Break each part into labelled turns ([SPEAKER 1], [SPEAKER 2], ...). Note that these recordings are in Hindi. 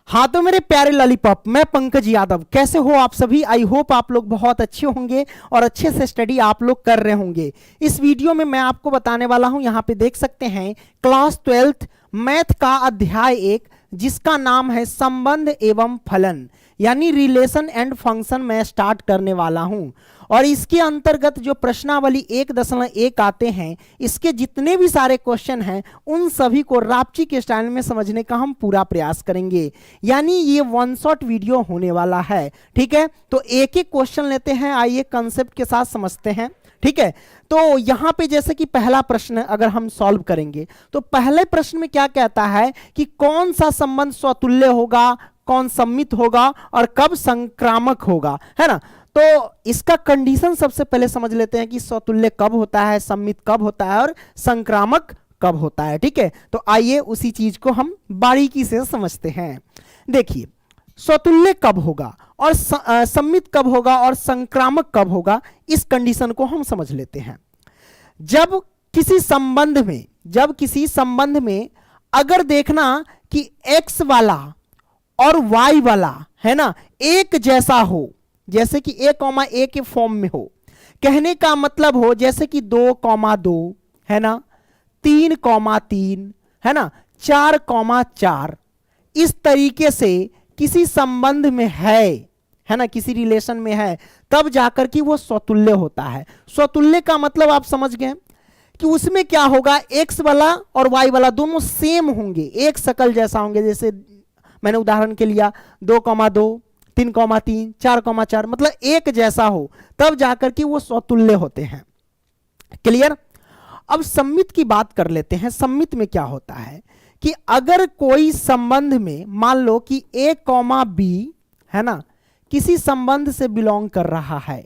[SPEAKER 1] हाँ तो मेरे प्यारे लॉलीपॉप, मैं पंकज यादव, कैसे हो आप सभी। आई होप आप लोग बहुत अच्छे होंगे और अच्छे से स्टडी आप लोग कर रहे होंगे। इस वीडियो में मैं आपको बताने वाला हूं, यहाँ पे देख सकते हैं क्लास 12th मैथ का अध्याय 1, जिसका नाम है संबंध एवं फलन, यानी रिलेशन एंड फंक्शन मैं स्टार्ट करने वाला हूं। और इसके अंतर्गत जो प्रश्नावली 1.1 आते हैं, इसके जितने भी सारे क्वेश्चन हैं उन सभी को रापची के स्टाइल में समझने का हम पूरा प्रयास करेंगे। यानी ये वन शॉट वीडियो होने वाला है। ठीक है, तो एक एक क्वेश्चन लेते हैं, आइए कंसेप्ट के साथ समझते हैं। ठीक है, तो यहां पे जैसे कि पहला प्रश्न अगर हम सॉल्व करेंगे तो पहले प्रश्न में क्या कहता है कि कौन सा संबंध स्वतुल्य होगा, कौन सम्मित होगा और कब संक्रामक होगा, है ना। तो इसका कंडीशन सबसे पहले समझ लेते हैं कि स्वतुल्य कब होता है, सम्मित कब होता है और संक्रामक कब होता है। ठीक है, तो आइए उसी चीज को हम बारीकी से समझते हैं। देखिए, स्वतुल्य कब होगा और सम्मित कब होगा और संक्रामक कब होगा, इस कंडीशन को हम समझ लेते हैं। जब किसी संबंध में अगर देखना कि x वाला और y वाला, है ना, एक जैसा हो, जैसे कि a, के फॉर्म में हो, कहने का मतलब हो जैसे कि 2, है ना, 3, है ना, 4, इस तरीके से किसी संबंध में है ना, किसी रिलेशन में है, तब जाकर कि वो स्वतुल्य होता है। स्वतुल्य का मतलब आप समझ गए कि उसमें क्या होगा, x वाला और y वाला दोनों सेम होंगे, एक शकल जैसा होंगे। जैसे मैंने उदाहरण के लिया 2, 3, 4, मतलब एक जैसा हो, तब जाकर कि वो स्वतुल्य होते हैं। क्लियर। अब सम्मित की बात कर लेते हैं। सम्मित में क्या होता है कि अगर कोई संबंध में मान लो कि a, b, है ना, किसी संबंध से बिलोंग कर रहा है,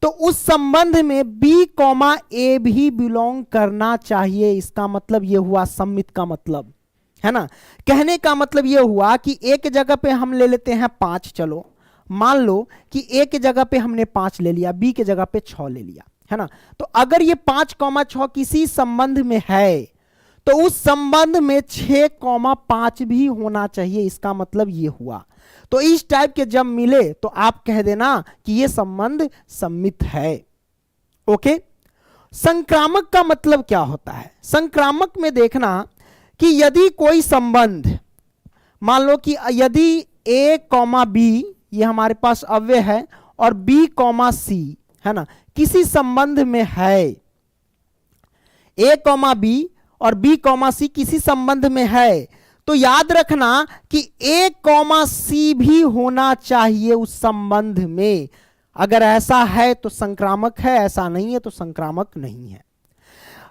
[SPEAKER 1] तो उस संबंध में b, a भी बिलोंग करना चाहिए। इसका मतलब यह हुआ सम्मित का मतलब, है ना। कहने का मतलब यह हुआ कि एक जगह पे हम ले लेते हैं 5, चलो मान लो कि a के जगह पे हमने 5 ले लिया, b के जगह पे 6 ले लिया, है ना। तो अगर ये 5, 6 किसी संबंध में है तो उस संबंध में 6, 5 भी होना चाहिए। इसका मतलब ये हुआ। तो इस टाइप के जब मिले तो आप कह देना कि ये संबंध सम्मित है। ओके। संक्रामक का मतलब क्या होता है। संक्रामक में देखना कि यदि कोई संबंध, मान लो कि यदि a, b ये हमारे पास अव्यय है और b, c, है ना, किसी संबंध में है, a, b और b, c किसी संबंध में है, तो याद रखना कि a, c भी होना चाहिए उस संबंध में। अगर ऐसा है तो संक्रामक है, ऐसा नहीं है तो संक्रामक नहीं है।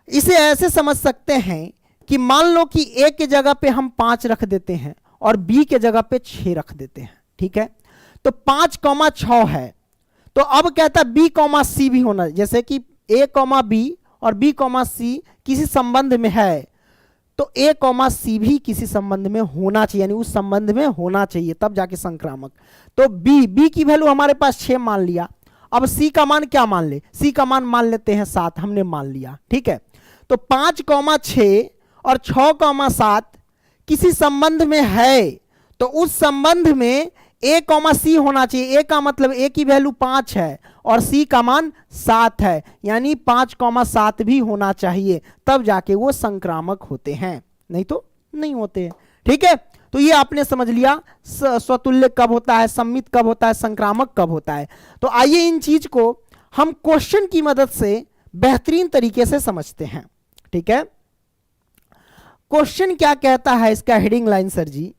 [SPEAKER 1] इसे ऐसे समझ सकते हैं कि मान लो कि a के जगह पे हम 5 रख देते हैं और b के जगह पे 6 रख देते हैं। ठीक है, तो 5, 6 है, तो अब कहता है b, c भी होना, जैसे कि a, b और b, c किसी संबंध में है, तो a, c भी किसी संबंध में होना चाहिए, यानी उस संबंध में होना चाहिए, तब जाके संक्रामक। तो b की वैल्यू हमारे पास 6 मान लिया। अब c का मान क्या मान ले, c का मान मान लेते हैं 7, हमने मान लिया। ठीक है, तो 5, 6 और 6, 7 किसी संबंध में है, तो उस संबंध में a, c होना चाहिए। a का मतलब a की वैल्यू 5 है और c का मान 7 है, यानी 5, 7 भी होना चाहिए, तब जाके वो संक्रामक होते हैं, नहीं तो नहीं होते हैं। ठीक है, तो ये आपने समझ लिया स्वतुल्य कब होता है, सम्मित कब होता है, संक्रामक कब होता है। तो आइए इन चीज को हम क्वेश्चन की मदद से बेहतरीन तरीके से समझते हैं। ठीक है, क्वेश्चन क्या कहता है, इसका हेडिंग लाइन सर जी,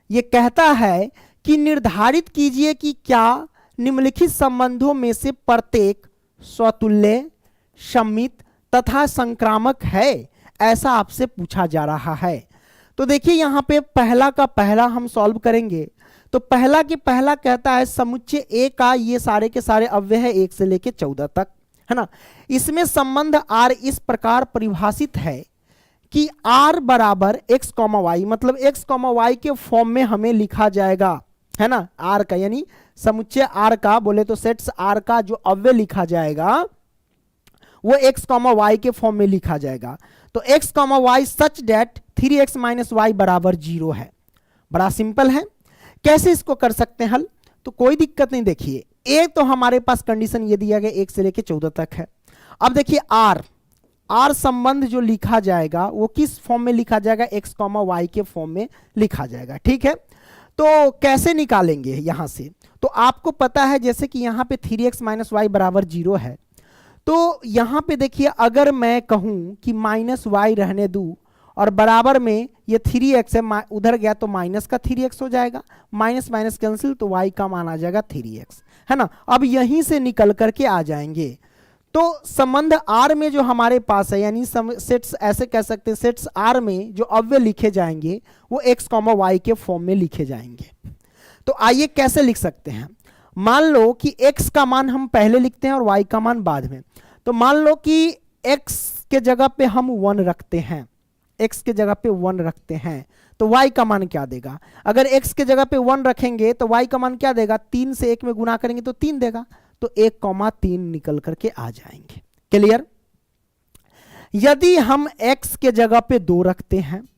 [SPEAKER 1] ये कहता है कि निर्धारित कीजिए कि क्या निम्नलिखित संबंधों में से प्रत्येक स्वतुल्य, सम्मित तथा संक्रामक है, ऐसा आपसे पूछा जा रहा है। तो देखिए यहां पे पहला का पहला हम सॉल्व करेंगे। तो पहला के पहला कहता है समुच्चय A का ये सारे के सारे अव्यय है 1 से लेके 14 तक, है ना। इसमें संबंध R इस प्रकार परिभाषित है कि R बराबर x, y, मतलब x, y के फॉर्म में हमें लिखा जाएगा, है ना। R का यानी समुच्चय R का बोले तो सेट्स R का जो अव्यय लिखा जाएगा वो x, y के फॉर्म में लिखा जाएगा। तो x, y सच डेट 3x - y बराबर 0 है। बड़ा सिंपल है। कैसे इसको कर सकते हैं हल? तो कोई दिक्कत नहीं। देखिए ए तो हमारे पास कंडीशन ये दिया गया 1 से लेके 14 तक है। अब देखिए आर संबंध जो लिखा जाएगा वो किस फॉर्म में लिखा जाएगा? x, y के फॉर्म में लिखा जाएगा। ठीक है, तो कैसे निकालेंगे यहां से? तो आपको पता है जैसे कि यहां पे 3x - y बराबर 0 है, तो यहां पे देखिए अगर मैं कहूं कि -y रहने दूं और बराबर में ये 3x है, उधर गया तो माइनस का 3x हो जाएगा, माइनस माइनस कैंसिल, तो y का मान आ जाएगा 3x, है ना। अब यहीं से निकल करके आ जाएंगे। तो संबंध R में जो हमारे पास है, यानी सेट्स ऐसे कह सकते हैं, सेट्स R में जो अव्यय लिखे जाएंगे वो x, y के फॉर्म में लिखे जाएंगे। तो आइए कैसे लिख सकते हैं? मान लो कि x का मान हम पहले लिखते हैं और y का मान बाद में। तो मान लो कि x के जगह पे हम 1 रखते हैं, x के जगह पे 1 रखते हैं, तो y का मान क्या देगा? अगर x के जगह पे 1 रखेंगे तो y का मान क्या देगा? 3 से 1 में गुना करेंगे तो 3 देगा, तो 1,3 निकल करके आ जाएंगे। क्लियर? यदि हम x के जगह पे 2 रखते हैं,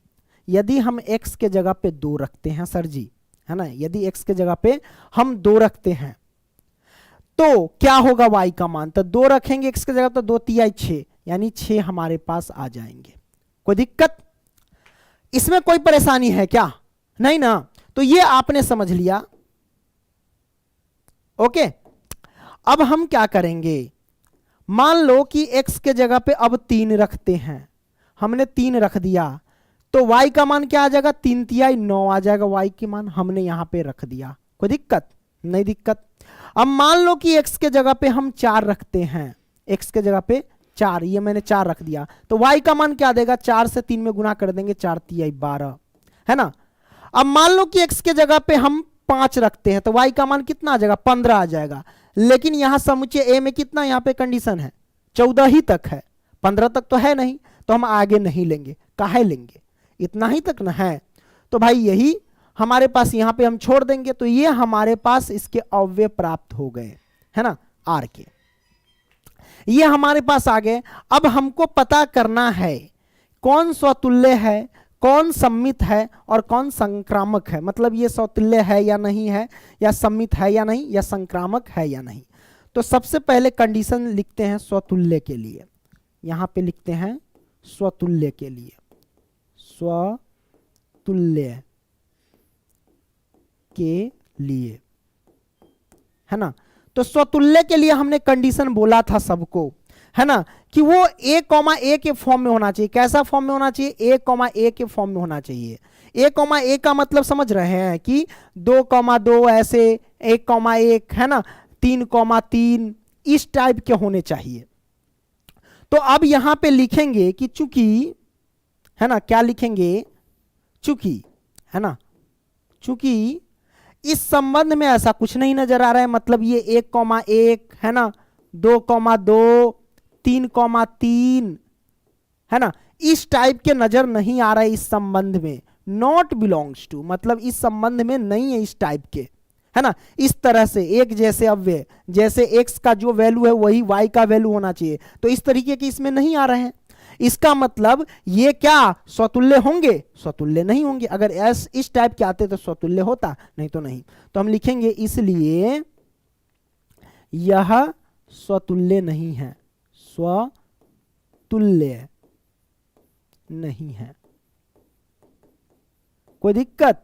[SPEAKER 1] यदि हम x के जगह पे 2 रखते हैं सर जी, है ना, यदि x के जगह पे हम 2 रखते हैं तो क्या होगा y का मान? तो 2 रखेंगे x के जगह, तो 2 तिहाई 6, यानी 6 हमारे पास आ जाएंगे। कोई दिक्कत इसमें? कोई परेशानी है क्या? नहीं ना। तो ये आपने समझ लिया। ओके, अब हम क्या करेंगे? मान लो कि x के जगह पे अब 3 रखते हैं, हमने 3 रख दिया, तो y का मान क्या आ जाएगा? 3 तिहाई 9 आ जाएगा, y के मान हमने यहां पे रख दिया। कोई दिक्कत? नहीं दिक्कत। अब मान लो कि x के जगह पे हम 4 रखते हैं, x के जगह पे 4, ये मैंने 4 रख दिया, तो y का मान क्या देगा? 4 से 3 में गुना कर देंगे, 4 तिहाई 12, है ना। अब मान लो कि x के जगह पे हम 5 रखते हैं, तो y का मान कितना आ जाएगा? 15 आ जाएगा। लेकिन यहां समुच्चय a में कितना यहां पे कंडीशन है? 14 ही तक है, 15 तक तो है नहीं, तो हम आगे नहीं लेंगे। काहे लेंगे? इतना ही तक ना है, तो भाई यही हमारे पास यहां पे हम छोड़ देंगे। तो ये हमारे पास इसके अव्यय प्राप्त हो गए, है ना, आर के, ये हमारे पास आ गए। अब हमको पता करना है कौन स्वतुल्य है, कौन सम्मित है और कौन संक्रामक है। मतलब ये स्वतुल्य है या नहीं है, या सम्मित है या नहीं, या संक्रामक है या नहीं। तो सबसे पहले कंडीशन लिखते हैं स्वतुल्य के लिए, यहां पे लिखते हैं स्वतुल्य के लिए, स्वतुल्य के लिए, है ना। तो स्वतुल्य के लिए हमने कंडीशन बोला था सबको, है ना, कि वो a, के फॉर्म में होना चाहिए। कैसा फॉर्म में होना चाहिए? a, के फॉर्म में होना चाहिए। a, का मतलब समझ रहे हैं कि 2, ऐसे 1, है ना, 3, इस टाइप के होने चाहिए। तो अब यहां पे लिखेंगे कि चूंकि, है ना, क्या लिखेंगे? चूंकि, है ना, चूंकि इस संबंध में ऐसा कुछ नहीं नजर आ रहा है, मतलब ये 1, है ना, 2, 3, है ना, इस टाइप के नजर नहीं आ रहा है इस संबंध में। नॉट बिलोंग्स टू, मतलब इस संबंध में नहीं है इस टाइप के, है ना। इस तरह से एक जैसे अव्यय, जैसे x का जो वैल्यू है वही y का वैल्यू होना चाहिए, तो इस तरीके के इसमें नहीं आ रहे हैं। इसका मतलब ये क्या स्वतुल्य होंगे? स्वतुल्य नहीं होंगे। अगर इस टाइप के आते तो स्वतुल्य होता, नहीं तो नहीं। तो हम लिखेंगे इसलिए यह स्वतुल्य नहीं है, स्वतुल्य नहीं है। कोई दिक्कत?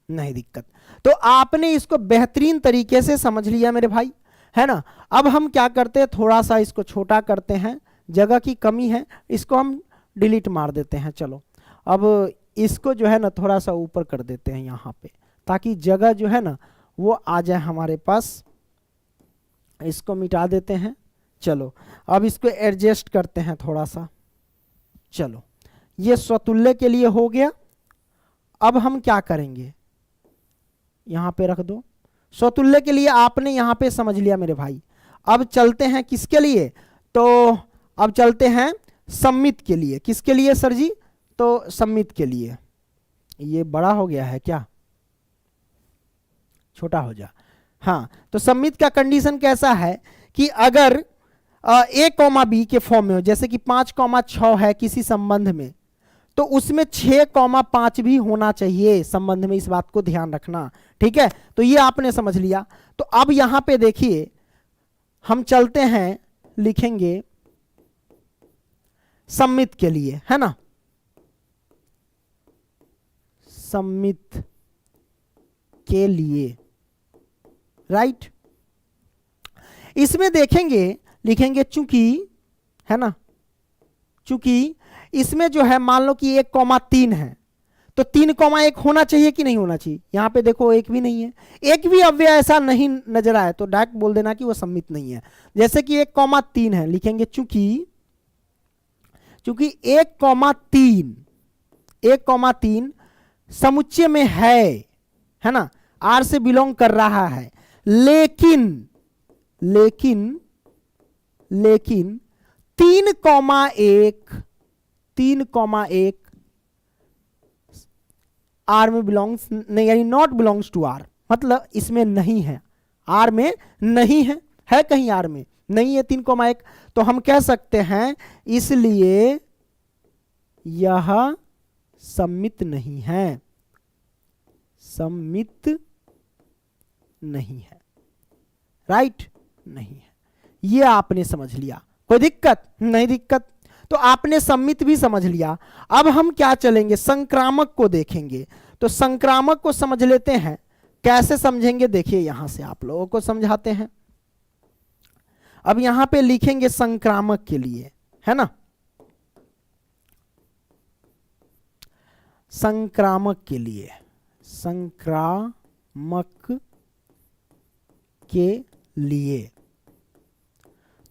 [SPEAKER 1] नहीं दिक्कत। तो आपने इसको बेहतरीन तरीके से समझ लिया मेरे भाई, है ना। अब हम क्या करते हैं, थोड़ा सा इसको छोटा करते हैं, जगह की कमी है, इसको हम डिलीट मार देते हैं। चलो अब इसको जो है ना थोड़ा सा ऊपर कर देते हैं यहाँ पे, ताकि जगह जो है ना वो आ जाए हमारे पास। इसको मिटा देते हैं। चलो अब इसको एडजस्ट करते हैं थोड़ा सा। चलो ये स्वतुल्य के लिए हो गया। अब हम क्या करेंगे, यहां पे रख दो। स्वतुल्य के लिए आपने यहां पे समझ लिया मेरे भाई। अब चलते हैं किसके लिए? तो अब चलते हैं सम्मित के लिए। किसके लिए सर जी? तो सम्मित के लिए। ये बड़ा हो गया है क्या? छोटा हो जा। हाँ, तो सम्मित का कंडीशन कैसा है कि अगर a, b के फॉर्म में हो, जैसे कि 5, 6 है किसी संबंध में, तो उसमें 6,5 भी होना चाहिए संबंध में, इस बात को ध्यान रखना। ठीक है, तो ये आपने समझ लिया। तो अब यहां पे देखिए हम चलते हैं, लिखेंगे सम्मित के लिए, है ना, सम्मित के लिए, राइट। इसमें देखेंगे, लिखेंगे चूंकि, है ना, चूंकि इसमें जो है मान लो कि 1,3 है, तो 3,1 होना चाहिए कि नहीं होना चाहिए। यहां पे देखो एक भी नहीं है, एक भी अव्यय ऐसा नहीं नजर आए तो डायरेक्ट बोल देना कि वो सम्मित नहीं है। जैसे कि 1,3 है, लिखेंगे चूंकि 1,3 समुच्चय में है ना, आर से बिलोंग कर रहा है, लेकिन 3,1 आर में बिलोंग्स नहीं, यानी नॉट बिलोंग्स टू आर, मतलब इसमें नहीं है, आर में नहीं है कहीं आर में नहीं है 3,1, तो हम कह सकते हैं इसलिए यह सम्मित नहीं है, सम्मित नहीं है, राइट, नहीं है। ये आपने समझ लिया, कोई दिक्कत नहीं, दिक्कत तो आपने सम्मित भी समझ लिया। अब हम क्या चलेंगे, संक्रामक को देखेंगे। तो संक्रामक को समझ लेते हैं, कैसे समझेंगे देखिए, यहां से आप लोगों को समझाते हैं। अब यहां पे लिखेंगे संक्रामक के लिए, है ना, संक्रामक के लिए, संक्रामक के लिए।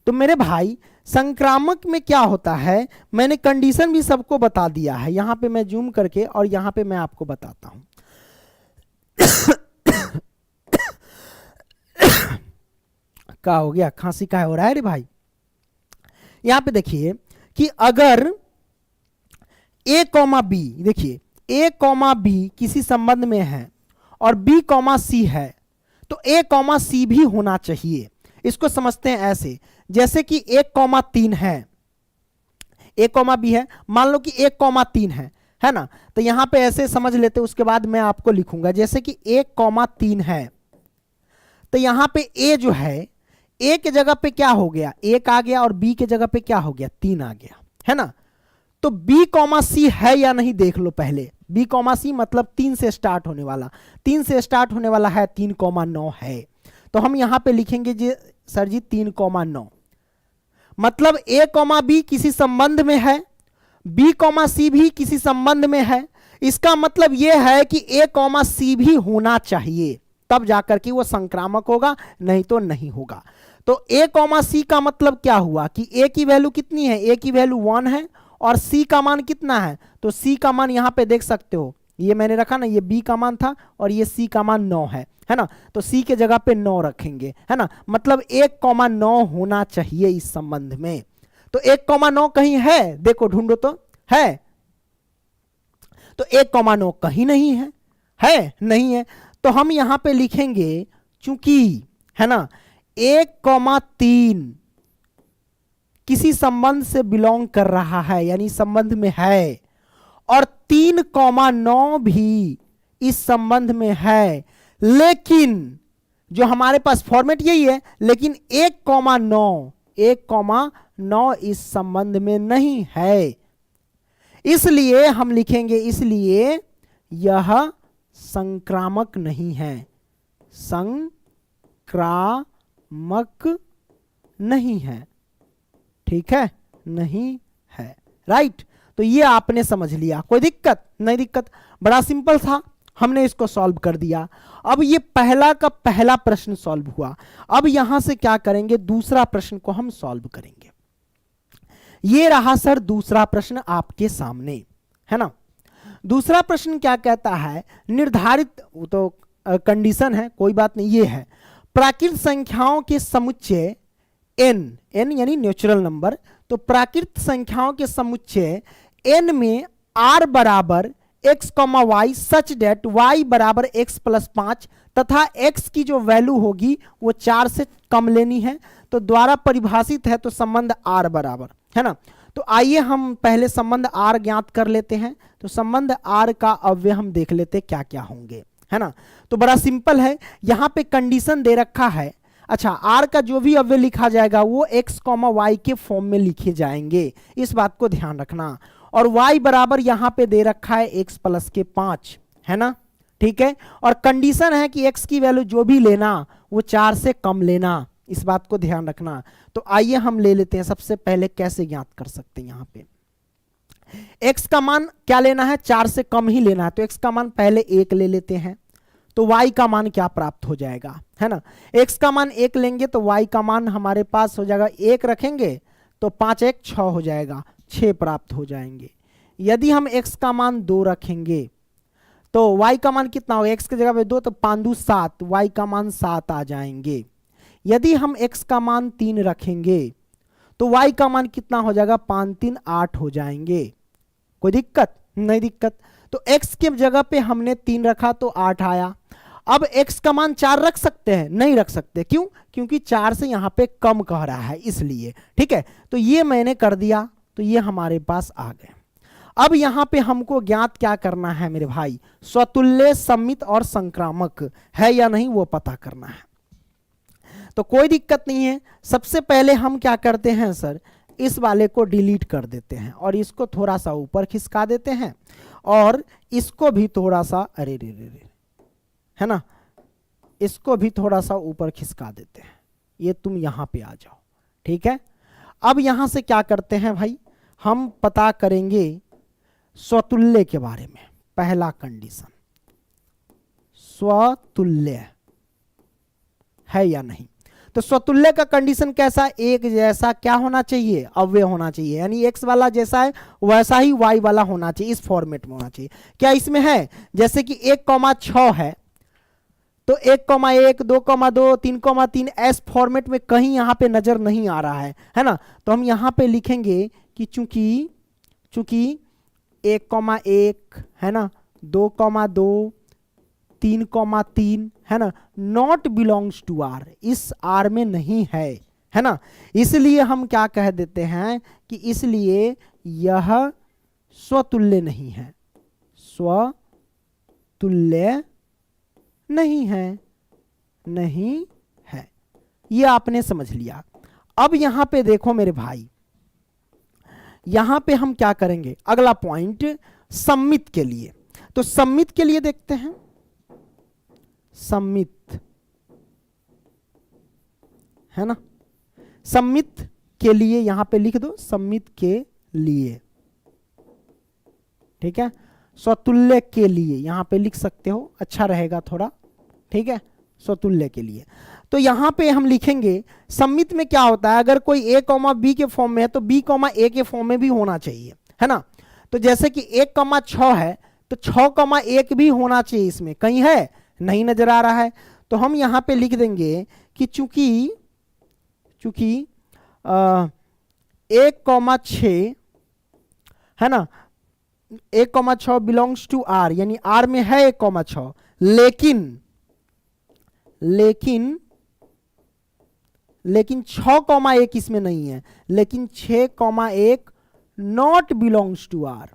[SPEAKER 1] तो मेरे भाई संक्रामक में क्या होता है, मैंने कंडीशन भी सबको बता दिया है, यहां पे मैं जूम करके और यहां पे मैं आपको बताता हूं। क्या हो गया, खांसी का हो रहा है रे भाई। यहां पे देखिए कि अगर a, b, देखिए a, b किसी संबंध में है और b, c है, तो a, c भी होना चाहिए। इसको समझते हैं ऐसे, जैसे कि 1,3 है, a, b है, मान लो कि 1,3 है ना, तो यहां पे ऐसे समझ लेते, उसके बाद मैं आपको लिखूंगा। जैसे कि 1,3 है, तो यहां पे a जो है, a के जगह पे क्या हो गया, 1 आ गया, और b के जगह पे क्या हो गया, 3 आ गया, है ना। तो b, c है या नहीं देख लो पहले। b, c मतलब 3 से स्टार्ट होने वाला, 3 से स्टार्ट होने वाला है, 3,9 है। तो हम यहां पे लिखेंगे जी सर जी 3,9, मतलब a, b किसी संबंध में है, b, c भी किसी संबंध में है। इसका मतलब यह है कि a, c भी होना चाहिए, तब जाकर के वो संक्रामक होगा, नहीं तो नहीं होगा। तो a, c का मतलब क्या हुआ कि a की वैल्यू कितनी है, a की वैल्यू 1 है, और c का मान कितना है, तो c का मान यहां पे देख सकते हो, ये मैंने रखा ना, ये b का मान था और ये c का मान 9 है ना, तो c के जगह पे 9 रखेंगे, है ना, मतलब 1,9 होना चाहिए इस संबंध में। तो 1,9 कहीं है, देखो ढूंढो तो, है, तो 1,9 कहीं नहीं है नहीं है, तो हम यहां पे लिखेंगे चूंकि, है ना, 1,3 किसी संबंध से बिलोंग कर रहा है, यानी संबंध में है, और 3,9 भी इस संबंध में है, लेकिन जो हमारे पास फॉर्मेट यही है, लेकिन 1,9 इस संबंध में नहीं है, इसलिए हम लिखेंगे, इसलिए यह संक्रामक नहीं है, संक्रामक नहीं है, ठीक है, नहीं है, राइट। तो ये आपने समझ लिया, कोई दिक्कत नहीं, दिक्कत, बड़ा सिंपल था, हमने इसको सॉल्व कर दिया। अब ये पहला का पहला प्रश्न सॉल्व हुआ। अब यहां से क्या करेंगे, दूसरा प्रश्न को हम सॉल्व करेंगे। ये रहा सर दूसरा प्रश्न आपके सामने, है ना। दूसरा प्रश्न क्या कहता है, निर्धारित, तो कंडीशन है, कोई बात नहीं, ये है प्राकृत संख्याओं के समुच्चय n यानी नेचुरल नंबर, तो प्राकृत संख्याओं के समुच्चय n में r बराबर x, y सच डेट y बराबर x + 5 तथा x की जो वैल्यू होगी वो 4 से कम लेनी है, तो द्वारा परिभाषित है, तो संबंध r बराबर, है ना। तो आइए हम पहले संबंध आर ज्ञात कर लेते हैं। तो संबंध आर का अव्यय हम देख लेते क्या क्या होंगे, है ना। तो बड़ा सिंपल है, यहां पे कंडीशन दे रखा है। अच्छा, आर का जो भी अव्यय लिखा जाएगा वो x, y के फॉर्म में लिखे जाएंगे, इस बात को ध्यान रखना। और y बराबर यहां पे दे रखा है x प्लस के 5, है ना, ठीक है। और कंडीशन है कि x की वैल्यू जो भी लेना वो 4 से कम लेना, इस बात को ध्यान रखना। तो आइए हम ले लेते हैं सबसे पहले कैसे ज्ञात कर सकते हैं। यहां पे x का मान क्या लेना है, 4 से कम ही लेना है। तो x का मान पहले 1 ले लेते हैं, तो y का मान क्या प्राप्त हो जाएगा, है ना। x का मान 1 लेंगे तो y का मान हमारे पास हो जाएगा, 1 रखेंगे तो 5 1 6 हो जाएगा, 6 प्राप्त हो जाएंगे। यदि हम x का मान 2 रखेंगे तो y का मान कितना होगा, x की जगह पे 2 तो 5 2 7, y का मान 7 आ जाएंगे। यदि हम x का मान 3 रखेंगे तो y का मान कितना हो जाएगा, 5 3 8 हो जाएंगे। कोई दिक्कत नहीं, दिक्कत। तो x के जगह पे हमने 3 रखा तो 8 आया। अब x का मान 4 रख सकते हैं, नहीं रख सकते, क्यों, क्योंकि 4 से यहां पे कम कह रहा है इसलिए, ठीक है। तो ये मैंने कर दिया, तो ये हमारे पास आ गए। अब यहां पे हमको ज्ञात क्या करना है मेरे भाई, स्वतुल्य, सममित और संक्रामक है या नहीं वो पता करना है। तो कोई दिक्कत नहीं है, सबसे पहले हम क्या करते हैं सर, इस वाले को डिलीट कर देते हैं और इसको थोड़ा सा ऊपर खिसका देते हैं और इसको भी थोड़ा सा, अरे रे रे रे, है ना, इसको भी थोड़ा सा ऊपर खिसका देते हैं। ये तुम यहां पे आ जाओ, ठीक है। अब यहां से क्या करते हैं भाई, हम पता करेंगे स्वतुल्य के बारे में। पहला कंडीशन, स्वतुल्य है या नहीं। तो स्वतुल्य का कंडीशन कैसा, एक जैसा क्या होना चाहिए, अव्यय होना चाहिए, यानी x वाला जैसा है वैसा ही y वाला होना चाहिए, इस फॉर्मेट में होना चाहिए। क्या इसमें है, जैसे कि 1,6 है तो 1,1 2,2 3,3 एस फॉर्मेट में कहीं यहां पे नजर नहीं आ रहा है ना। तो हम यहां पे लिखेंगे कि चूंकि 1,1 है ना, 2,2 3,3 है ना, नॉट बिलोंग्स टू आर, इस आर में नहीं है ना। इसलिए हम क्या कह देते हैं कि इसलिए यह स्वतुल्य नहीं है, स्वतुल्य नहीं है, नहीं है, ये आपने समझ लिया। अब यहां पे देखो मेरे भाई, यहां पे हम क्या करेंगे, अगला पॉइंट सममित के लिए। तो सममित के लिए देखते हैं, सममित है ना, सममित के लिए यहां पे लिख दो, सममित के लिए, ठीक है। स्वतुल्य के लिए यहां पे लिख सकते हो, अच्छा रहेगा थोड़ा, ठीक है, स्वतुल्य के लिए। तो यहां पे हम लिखेंगे, सममित में क्या होता है, अगर कोई a, b के फॉर्म में है तो b, a के फॉर्म में भी होना चाहिए, है ना। तो जैसे कि 1,6 है तो 6,1 भी होना चाहिए, इसमें कहीं है, नहीं नजर आ रहा है। तो हम यहां पे लिख देंगे कि चूंकि 1,6 है ना, 1,6 बिलोंग्स टू आर, यानी आर में है 1,6, लेकिन 6,1 इसमें नहीं है, लेकिन 6,1 नॉट बिलोंग्स टू आर,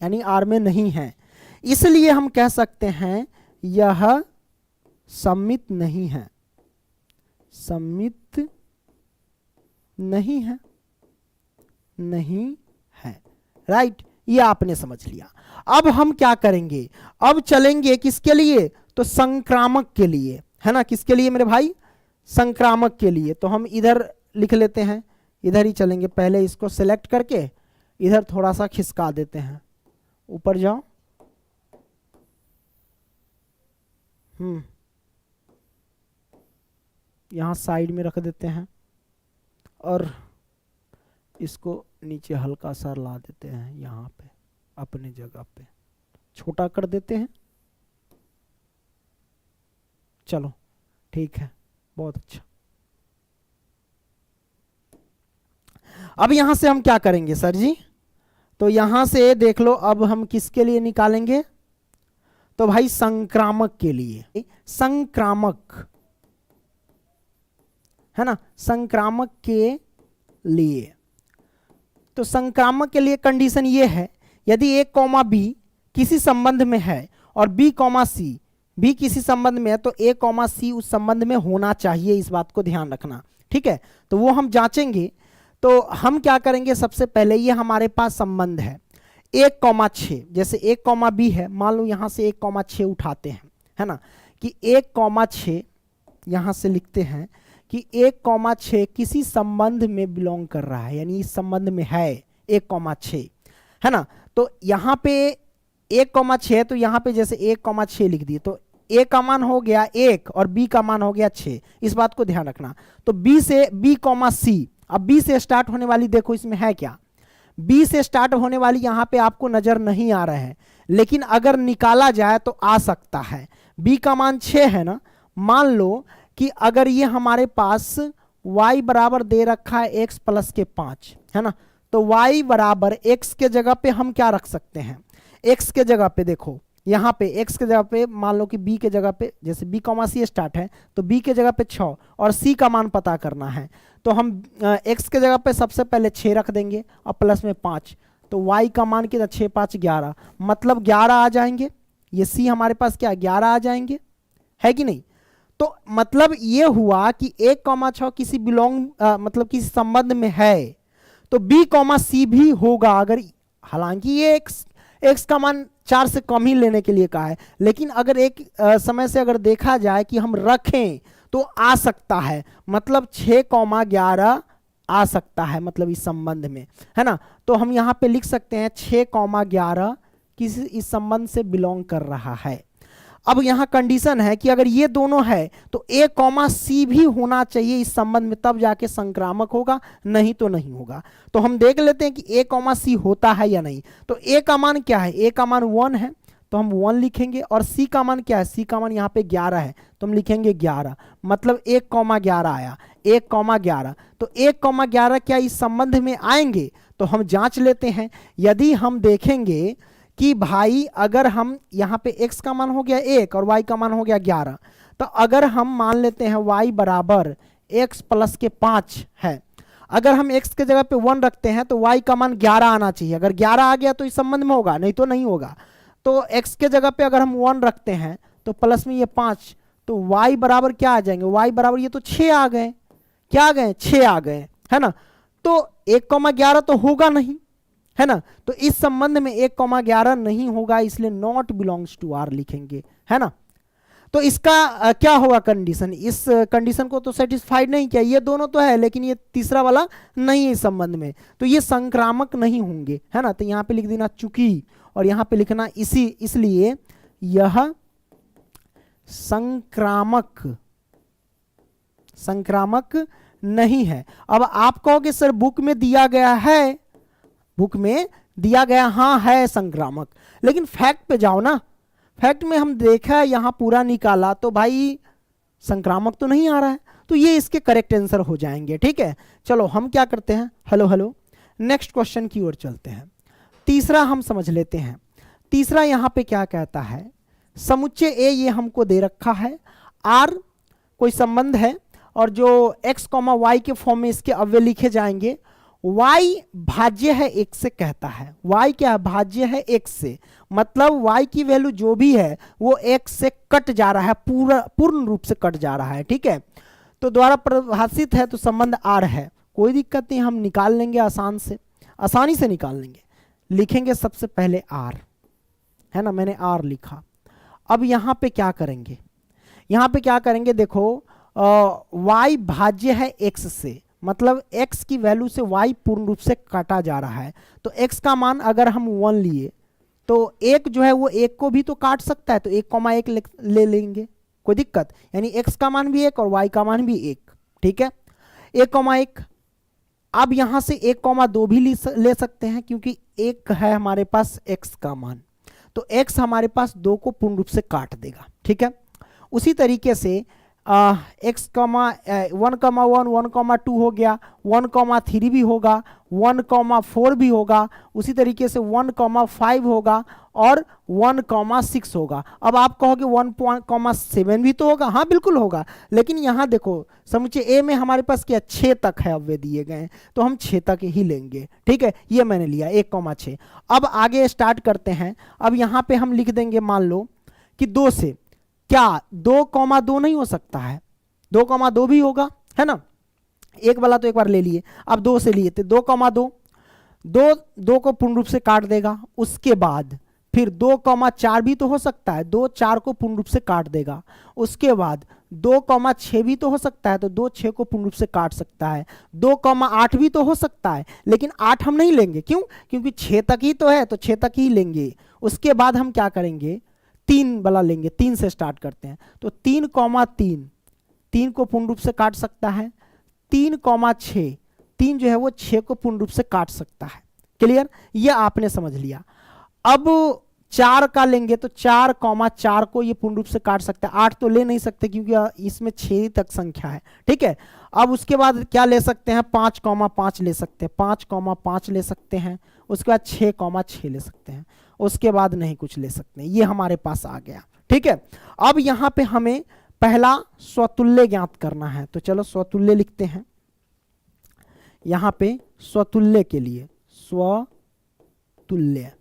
[SPEAKER 1] यानी आर में नहीं है। इसलिए हम कह सकते हैं यह सममित नहीं है, सममित नहीं है, नहीं है, राइट। ये आपने समझ लिया। अब हम क्या करेंगे, अब चलेंगे किसके लिए, तो संक्रामक के लिए, है ना। किसके लिए मेरे भाई, संक्रामक के लिए। तो हम इधर लिख लेते हैं, इधर ही चलेंगे, पहले इसको सिलेक्ट करके इधर थोड़ा सा खिसका देते हैं, ऊपर जाओ, यहां साइड में रख देते हैं और इसको नीचे हल्का सा ला देते हैं, यहां पे अपने जगह पे छोटा कर देते हैं। चलो ठीक है, बहुत अच्छा। अब यहां से हम क्या करेंगे सर जी, तो यहां से देख लो, अब हम किसके लिए निकालेंगे, तो भाई संक्रामक के लिए, संक्रामक है ना, संक्रामक के लिए। तो संक्रामक के लिए कंडीशन ये है, यदि ए कॉमा बी किसी संबंध में है और बी कॉमा सी भी किसी संबंध में है तो ए कॉमा सी उस संबंध में होना चाहिए, इस बात को ध्यान रखना, ठीक है। तो वो हम जांचेंगे। तो हम क्या करेंगे, सबसे पहले ये हमारे पास संबंध है 1,6, जैसे 1, बी है, मान लो यहाँ से 1,6 उठाते हैं, है ना, कि 1,6 यहाँ से लिखते हैं कि 1,6 किसी संबंध में बिलोंग कर रहा है, यानी इस संबंध में है 1,6, है ना। तो यहाँ पे 1,6 तो यहाँ पे जैसे 1,6 लिख दिए, तो ए का मान हो गया 1 और बी का मान हो गया 6, इस बात को ध्यान रखना। तो बी से बी कॉमा सी, अब बी से स्टार्ट होने वाली देखो इसमें है क्या, बी से स्टार्ट होने वाली यहाँ पे आपको नजर नहीं आ रहा है, लेकिन अगर निकाला जाए तो आ सकता है। बी का मान 6 है ना, मान लो कि अगर ये हमारे पास y बराबर दे रखा है x प्लस के 5, है ना, तो y बराबर x के जगह पे हम क्या रख सकते हैं, x के जगह पे देखो यहाँ पे x के जगह पे मान लो कि b के जगह पे, जैसे b कॉमा सी स्टार्ट है तो b के जगह पे 6 और c का मान पता करना है, तो हम x के जगह पे सबसे पहले 6 रख देंगे और प्लस में 5, तो y का मान कितना 6 5 11, मतलब 11 आ जाएंगे, ये c हमारे पास क्या 11 आ जाएंगे, है कि नहीं। तो मतलब ये हुआ कि 1,6 किसी मतलब किसी संबंध में है तो b कॉमा सी भी होगा, अगर हालांकि ये x का मान 4 से कम ही लेने के लिए कहा है, लेकिन अगर एक समय से अगर देखा जाए कि हम रखें तो आ सकता है, मतलब 6,11 आ सकता है, मतलब इस संबंध में, है ना। तो हम यहाँ पे लिख सकते हैं 6,11 किसी इस संबंध से बिलोंग कर रहा है। अब यहाँ कंडीशन है कि अगर ये दोनों है तो ए कॉमा सी भी होना चाहिए इस संबंध में, तब जाके संक्रामक होगा, नहीं तो नहीं होगा। तो हम देख लेते हैं कि ए कॉमा सी होता है या नहीं। तो ए का मान क्या है, ए का मान 1 है तो हम 1 लिखेंगे, और सी का मान क्या है, सी का मान यहाँ पे 11 है तो हम लिखेंगे 11, मतलब 1,11 आया, 1,11। तो 1,11 क्या इस संबंध में आएंगे, तो हम जांच लेते हैं। यदि हम देखेंगे कि भाई अगर हम यहाँ पे x का मान हो गया 1 और y का मान हो गया 11, तो अगर हम मान लेते हैं y बराबर x प्लस के 5 है, अगर हम x के जगह पे 1 रखते हैं तो y का मान 11 आना चाहिए, अगर 11 आ गया तो इस संबंध में होगा, नहीं तो नहीं होगा। तो x के जगह पे अगर हम 1 रखते हैं तो प्लस में ये 5, तो y बराबर क्या आ जाएंगे, y बराबर ये तो 6 आ गए, क्या आ गए 6 आ गए, है ना। तो 1,11 तो होगा नहीं, है ना, तो इस संबंध में 1,11 नहीं होगा, इसलिए नॉट बिलोंग्स टू आर लिखेंगे, है ना। तो इसका क्या होगा कंडीशन, इस कंडीशन को तो सेटिस्फाइड नहीं किया, ये दोनों तो है लेकिन ये तीसरा वाला नहीं है इस संबंध में, तो ये संक्रामक नहीं होंगे, है ना। तो यहाँ पे लिख देना चूंकि, और यहाँ पे लिखना इसी, इसलिए यह संक्रामक नहीं है। अब आप कहोगे सर बुक में दिया गया है, बुक में दिया गया हाँ है संक्रामक, लेकिन फैक्ट पे जाओ ना, फैक्ट में हम देखा यहाँ पूरा निकाला तो भाई संक्रामक तो नहीं आ रहा है, तो ये इसके करेक्ट आंसर हो जाएंगे, ठीक है। चलो हम क्या करते हैं, हेलो नेक्स्ट क्वेश्चन की ओर चलते हैं। तीसरा हम समझ लेते हैं। तीसरा यहाँ पे क्या कहता है, समुच्चय ए ये हमको दे रखा है, आर कोई संबंध है और जो x, y के फॉर्म में इसके अव्यय लिखे जाएंगे, y भाज्य है x से कहता है, y क्या है भाज्य है x से, मतलब y की वैल्यू जो भी है वो x से कट जा रहा है, पूर्ण रूप से कट जा रहा है, ठीक है। तो द्वारा परिभाषित है तो संबंध आर है, कोई दिक्कत नहीं, हम निकाल लेंगे आसानी से निकाल लेंगे। लिखेंगे सबसे पहले आर, है ना, मैंने आर लिखा। अब यहाँ पे क्या करेंगे, यहाँ पे क्या करेंगे देखो, y भाज्य है x से, मतलब x की वैल्यू से y पूर्ण रूप से काटा जा रहा है, तो x का मान अगर हम 1 लिए तो एक जो है वो एक को भी तो काट सकता है, तो 1,1 ले लेंगे, कोई दिक्कत, यानी x का मान भी 1 और y का मान भी 1, ठीक है, 1,1। अब यहां से 1,2 भी ले सकते हैं क्योंकि 1 है हमारे पास x का मान, तो x हमारे पास 2 को पूर्ण रूप से काट देगा, ठीक है। उसी तरीके से एक्स कॉमा 1,1 1,2 हो गया, 1,3 भी होगा, 1,4 भी होगा, उसी तरीके से 1,5 होगा और 1,6 होगा। अब आप कहोगे 1,7 भी तो होगा, हाँ बिल्कुल होगा, लेकिन यहाँ देखो समुच्चय ए में हमारे पास क्या 6 तक है अव्यय दिए गए, तो हम 6 तक ही लेंगे। ठीक है, ये मैंने लिया 1,6। अब आगे स्टार्ट करते हैं। अब यहाँ पे हम लिख देंगे, मान लो कि 2 से क्या 2,2 नहीं हो सकता है, 2,2 भी होगा, है ना। एक वाला तो एक बार ले लिए, अब 2 से लिए थे 2,2, 2 को पूर्ण रूप से काट देगा। उसके बाद फिर 2,4 भी तो हो सकता है, 2 4 को पूर्ण रूप से काट देगा। उसके बाद 2,6 भी तो हो सकता है, तो 2 6 को पूर्ण रूप से काट सकता है। 2,8 भी तो हो सकता है, लेकिन 8 हम नहीं लेंगे, क्यों? क्योंकि 6 तक ही तो है, तो 6 तक ही लेंगे। उसके बाद हम क्या करेंगे, 3 वाला लेंगे, 3 से स्टार्ट करते हैं। तो 3,3, 3 को पूर्ण रूप से काट सकता है। 3,6, 3 जो है वो 6 को पूर्ण रूप से काट सकता है। क्लियर, ये आपने समझ लिया। अब 4 का लेंगे तो 4,4 को ये पूर्ण रूप से काट सकता है। 8 तो ले नहीं सकते क्योंकि इसमें 6 तक संख्या है। ठीक है, अब उसके बाद क्या ले सकते हैं, 5,5 ले सकते हैं, 5,5 ले सकते हैं। उसके बाद 6,6 ले सकते हैं। उसके बाद नहीं कुछ ले सकते हैं। ये हमारे पास आ गया। ठीक है, अब यहाँ पे हमें पहला स्वतुल्य ज्ञात करना है, तो चलो स्वतुल्य लिखते हैं। यहाँ पे स्वतुल्य के लिए स्वतुल्य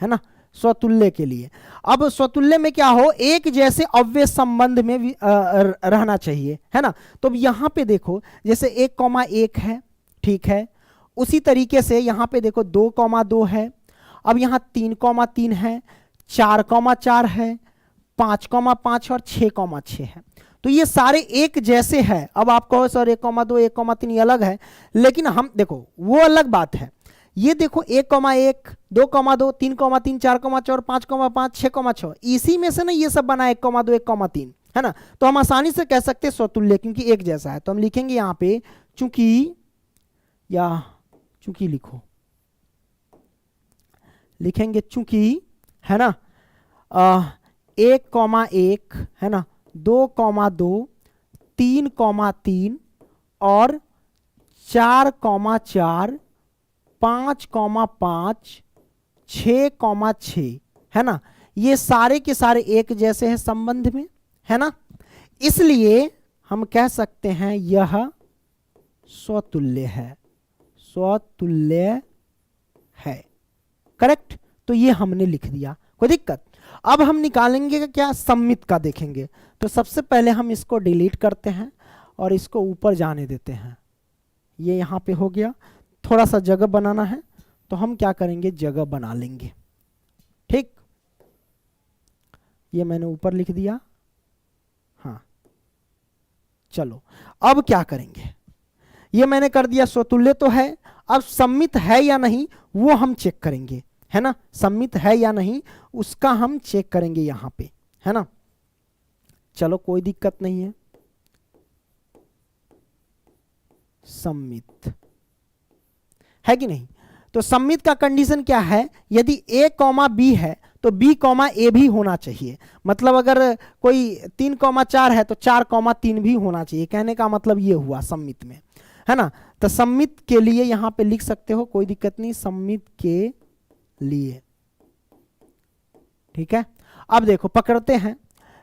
[SPEAKER 1] है ना, स्वतुल्य के लिए। अब स्वतुल्य में क्या हो, एक जैसे अव्यय संबंध में रहना चाहिए, है ना। तो अब यहाँ पे देखो जैसे 1,1 है, ठीक है। उसी तरीके से यहाँ पे देखो 2,2 है। अब यहाँ 3,3 है, 4,4 है, 5,5 और 6,6 है। तो ये सारे एक जैसे हैं। अब आप कहो सर 1,2 1,3 ये अलग है, लेकिन हम देखो वो अलग बात है। ये देखो 1,1 2,2 3,3 4,4 5,5 6,6, इसी में से ना ये सब बना 1,2 1,3, है ना। तो हम आसानी से कह सकते हैं स्वतुल्य, क्योंकि एक जैसा है। तो हम लिखेंगे यहाँ पे चूंकि, या चूंकि लिखो, लिखेंगे चूंकि, है ना। 1,1 है ना, 2,2 3,3 और 4,4 5,5 6,6, है ना। ये सारे के सारे एक जैसे हैं संबंध में, है ना। इसलिए हम कह सकते हैं यह स्वतुल्य है, स्वतुल्य है। करेक्ट, तो ये हमने लिख दिया, कोई दिक्कत। अब हम निकालेंगे क्या, सम्मित का देखेंगे। तो सबसे पहले हम इसको डिलीट करते हैं और इसको ऊपर जाने देते हैं। ये यहाँ पे हो गया। थोड़ा सा जगह बनाना है तो हम क्या करेंगे, जगह बना लेंगे। ठीक, ये मैंने ऊपर लिख दिया। हाँ चलो, अब क्या करेंगे, ये मैंने कर दिया, स्वतुल्य तो है। अब सम्मित है या नहीं वो हम चेक करेंगे, है ना। सम्मित है या नहीं उसका हम चेक करेंगे यहाँ पे, है ना। चलो कोई दिक्कत नहीं है। सम्मित है कि नहीं, तो सम्मित का कंडीशन क्या है, यदि a, b है तो b, a भी होना चाहिए। मतलब अगर कोई 3,4 है तो 4,3 भी होना चाहिए। कहने का मतलब ये हुआ सम्मित में, है ना। तो सम्मित के लिए यहां पे लिख सकते हो, कोई दिक्कत नहीं, सम्मित के लिए। ठीक है, अब देखो पकड़ते हैं।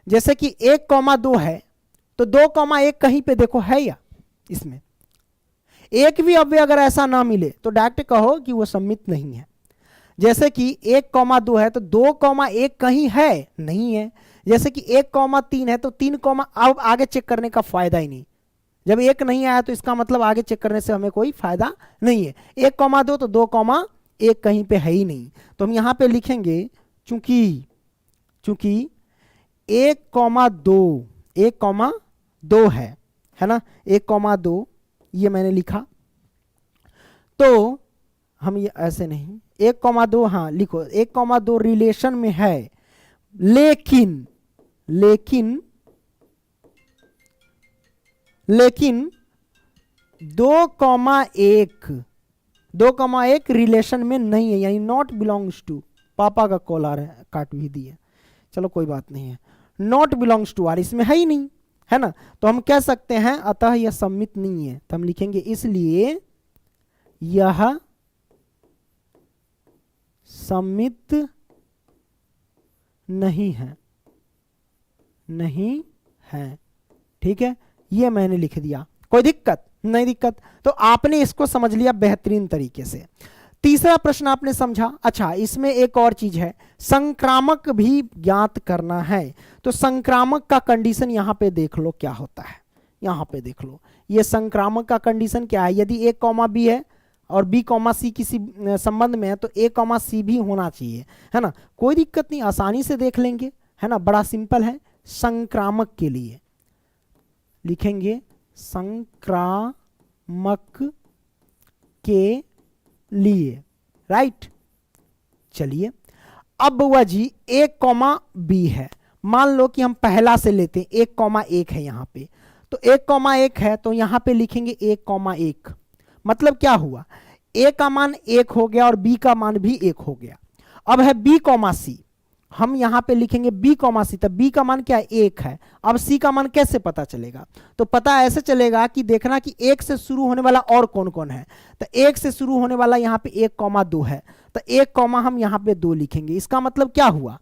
[SPEAKER 1] जैसे कि 1,2 है तो 2,1 कहीं पे देखो है या, इसमें एक भी अव्यय अगर ऐसा ना मिले तो डायरेक्ट कहो कि वो सम्मित नहीं है। जैसे कि 1,2 है तो 2,1 कहीं है, नहीं है। जैसे कि 1,3 है तो 3, अब आगे चेक करने का फायदा ही नहीं। जब 1 नहीं आया तो इसका मतलब आगे चेक करने से हमें कोई फायदा नहीं है। 1,2 तो 2,1 कहीं पे है ही नहीं। तो हम यहां पे लिखेंगे चूंकि 1,2 है ना, 1,2 ये मैंने लिखा। तो हम ये ऐसे नहीं, 1,2 हाँ लिखो, 1,2 रिलेशन में है, लेकिन 2,1 रिलेशन में नहीं है, यानी नॉट बिलोंग्स टू। पापा का कॉल आ रहा है, काट भी दिए, चलो कोई बात नहीं है। नॉट बिलोंग्स टू आर इसमें है ही नहीं, है ना। तो हम कह सकते हैं अतः यह सममित नहीं है, तो हम लिखेंगे इसलिए यह सममित नहीं है, नहीं है। ठीक है, ये मैंने लिख दिया, कोई दिक्कत नहीं दिक्कत। तो आपने इसको समझ लिया बेहतरीन तरीके से। तीसरा प्रश्न आपने समझा। अच्छा, इसमें एक और चीज है, संक्रामक भी ज्ञात करना है। तो संक्रामक का कंडीशन यहां पे देख लो क्या होता है, यहां पे देख लो ये संक्रामक का कंडीशन क्या है। यदि a कॉमा बी है और b कॉमा सी किसी संबंध में है तो a कॉमा सी भी होना चाहिए, है ना। कोई दिक्कत नहीं, आसानी से देख लेंगे, है ना, बड़ा सिंपल है। संक्रामक के लिए लिखेंगे संक्रामक के लिए, राइट। चलिए, अब वह जी a कॉमा बी है, मान लो कि हम पहला से लेते हैं, 1 कॉमा 1 है यहाँ पे, तो 1 कॉमा 1 है तो यहाँ पे लिखेंगे 1 कॉमा 1। मतलब क्या हुआ, a का मान 1 हो गया और b का मान भी 1 हो गया। अब है b कॉमा सी, हम यहाँ पे लिखेंगे b कॉमा सी, तब b का मान क्या है, 1 है। अब c का मान कैसे पता चलेगा, तो पता ऐसे चलेगा कि देखना कि 1 से शुरू होने वाला और कौन कौन है। तो 1 से शुरू होने वाला यहाँ पे 1 कॉमा 2 है, तो 1 कॉमा हम यहाँ पे 2 लिखेंगे। इसका मतलब क्या हुआ,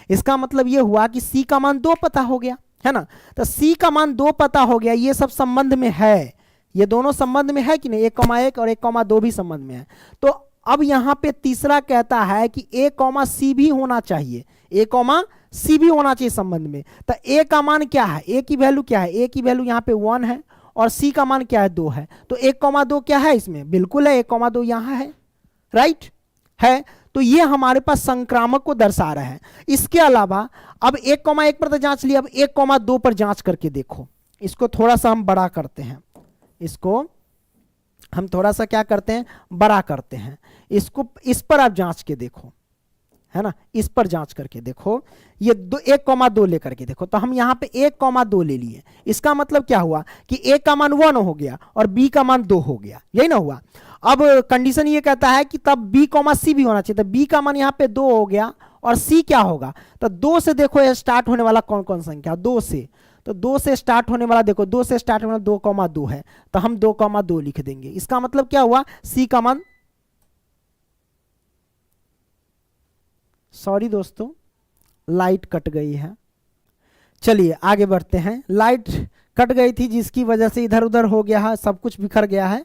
[SPEAKER 1] इसका मतलब ये हुआ कि c का मान 2 पता हो गया, है ना। तो c का मान 2 पता हो गया, ये सब संबंध में है, ये दोनों संबंध में है कि नहीं, 1 कॉमा 1 और 1 कॉमा 2 भी संबंध में है। तो अब यहाँ पे तीसरा कहता है कि a कॉमा सी भी होना चाहिए, a कॉमा सी भी होना चाहिए संबंध में। तो a का मान क्या है, a की वैल्यू क्या है, a की वैल्यू यहाँ पे 1 है और c का मान क्या है, 2 है। तो 1 कॉमा 2 क्या है इसमें, बिल्कुल है, 1 कॉमा 2 यहाँ है, राइट है। तो ये हमारे पास संक्रामक को दर्शा रहा है। इसके अलावा अब 1 कॉमा 1 पर तो जांच लिया, अब 1 कॉमा 2 पर जांच करके देखो। इसको थोड़ा सा हम बड़ा करते हैं, इसको हम थोड़ा सा क्या करते हैं, बड़ा करते हैं इसको। इस पर आप जांच के देखो, है ना, इस पर जांच करके देखो, ये 1 कॉमा 2 लेकर के देखो। तो हम यहाँ पे 1 कॉमा 2 ले लिए, इसका मतलब क्या हुआ कि a का मान 1 हो गया और b का मान 2 हो गया, यही ना हुआ। अब कंडीशन ये कहता है कि तब b कॉमा सी भी होना चाहिए, तो b का मान यहाँ पे 2 हो गया और c क्या होगा, तो 2 से देखो ये स्टार्ट होने वाला कौन कौन संख्या, 2 से, तो 2 से स्टार्ट होने वाला देखो, 2 से स्टार्ट होने वाला 2 कॉमा 2 है, तो हम 2 कॉमा 2 लिख देंगे। इसका मतलब क्या हुआ, c का मान, सॉरी दोस्तों लाइट कट गई है, चलिए आगे बढ़ते हैं। लाइट कट गई थी जिसकी वजह से इधर उधर हो गया है, सब कुछ बिखर गया है,